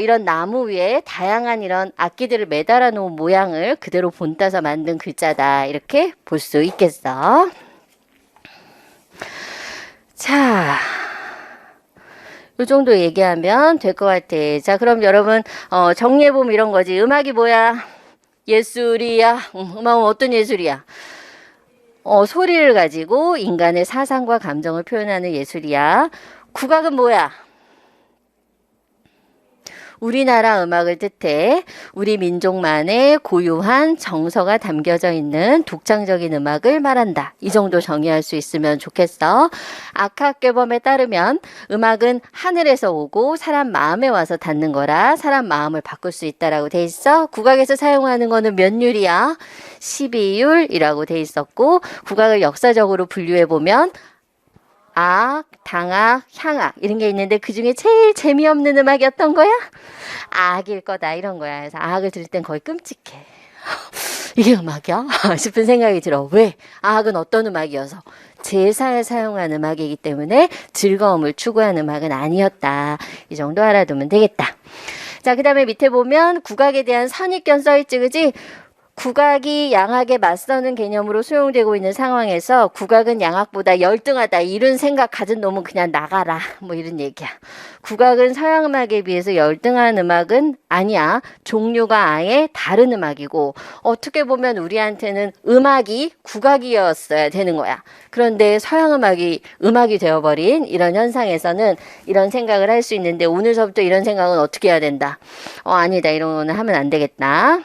이런 나무 위에 다양한 이런 악기들을 매달아 놓은 모양을 그대로 본따서 만든 글자다. 이렇게 볼 수 있겠어. 자, 이 정도 얘기하면 될 것 같아. 자, 그럼 여러분 정리해보면 이런 거지. 음악이 뭐야? 예술이야. 음악은 어떤 예술이야? 소리를 가지고 인간의 사상과 감정을 표현하는 예술이야. 국악은 뭐야? 우리나라 음악을 뜻해 우리 민족만의 고유한 정서가 담겨져 있는 독창적인 음악을 말한다. 이 정도 정의할 수 있으면 좋겠어. 악학개범에 따르면 음악은 하늘에서 오고 사람 마음에 와서 닿는 거라 사람 마음을 바꿀 수 있다라고 돼 있어. 국악에서 사용하는 거는 몇 율이야? 12율이라고 돼 있었고 국악을 역사적으로 분류해 보면 악, 당악, 향악 이런 게 있는데 그중에 제일 재미없는 음악이 어떤 거야? 악일 거다 이런 거야. 그래서 악을 들을 땐 거의 끔찍해. 이게 음악이야? 싶은 생각이 들어. 왜? 악은 어떤 음악이어서? 제사에 사용한 음악이기 때문에 즐거움을 추구한 음악은 아니었다. 이 정도 알아두면 되겠다. 자, 그 다음에 밑에 보면 국악에 대한 선입견 써있지, 그지? 국악이 양악에 맞서는 개념으로 수용되고 있는 상황에서 국악은 양악보다 열등하다 이런 생각 가진 놈은 그냥 나가라 뭐 이런 얘기야. 국악은 서양 음악에 비해서 열등한 음악은 아니야. 종류가 아예 다른 음악이고 어떻게 보면 우리한테는 음악이 국악이었어야 되는 거야. 그런데 서양 음악이 되어버린 이런 현상에서는 이런 생각을 할 수 있는데 오늘서부터 이런 생각은 어떻게 해야 된다. 아니다 이런 거는 하면 안 되겠다.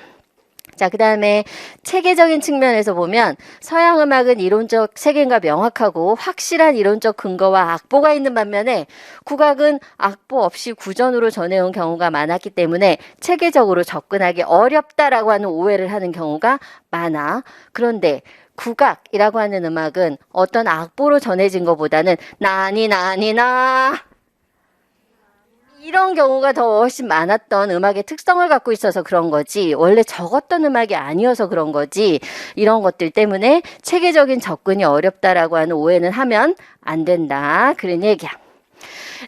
자, 그 다음에 체계적인 측면에서 보면 서양 음악은 이론적 세계가 명확하고 확실한 이론적 근거와 악보가 있는 반면에 국악은 악보 없이 구전으로 전해온 경우가 많았기 때문에 체계적으로 접근하기 어렵다라고 하는 오해를 하는 경우가 많아. 그런데 국악이라고 하는 음악은 어떤 악보로 전해진 것보다는 나니나 이런 경우가 더 훨씬 많았던 음악의 특성을 갖고 있어서 그런 거지 원래 적었던 음악이 아니어서 그런 거지 이런 것들 때문에 체계적인 접근이 어렵다라고 하는 오해는 하면 안 된다 그런 얘기야.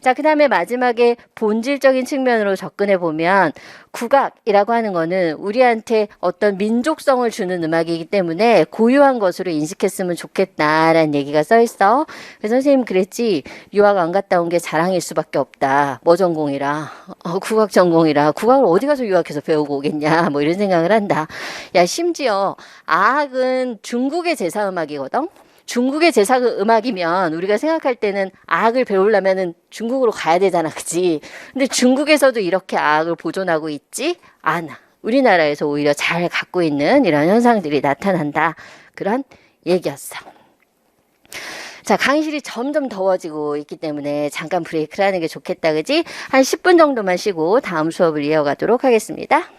자, 그 다음에 마지막에 본질적인 측면으로 접근해 보면 국악이라고 하는 거는 우리한테 어떤 민족성을 주는 음악이기 때문에 고유한 것으로 인식했으면 좋겠다라는 얘기가 써 있어. 그래서 선생님 그랬지, 유학 안 갔다 온 게 자랑일 수밖에 없다. 뭐 전공이라? 국악 전공이라. 국악을 어디 가서 유학해서 배우고 오겠냐? 뭐 이런 생각을 한다. 야, 심지어 악은 중국의 제사 음악이거든. 중국의 제사 음악이면 우리가 생각할 때는 악을 배우려면은 중국으로 가야 되잖아, 그치? 근데 중국에서도 이렇게 악을 보존하고 있지 않아. 우리나라에서 오히려 잘 갖고 있는 이런 현상들이 나타난다. 그런 얘기였어. 자, 강의실이 점점 더워지고 있기 때문에 잠깐 브레이크를 하는 게 좋겠다, 그지? 한 10분 정도만 쉬고 다음 수업을 이어가도록 하겠습니다.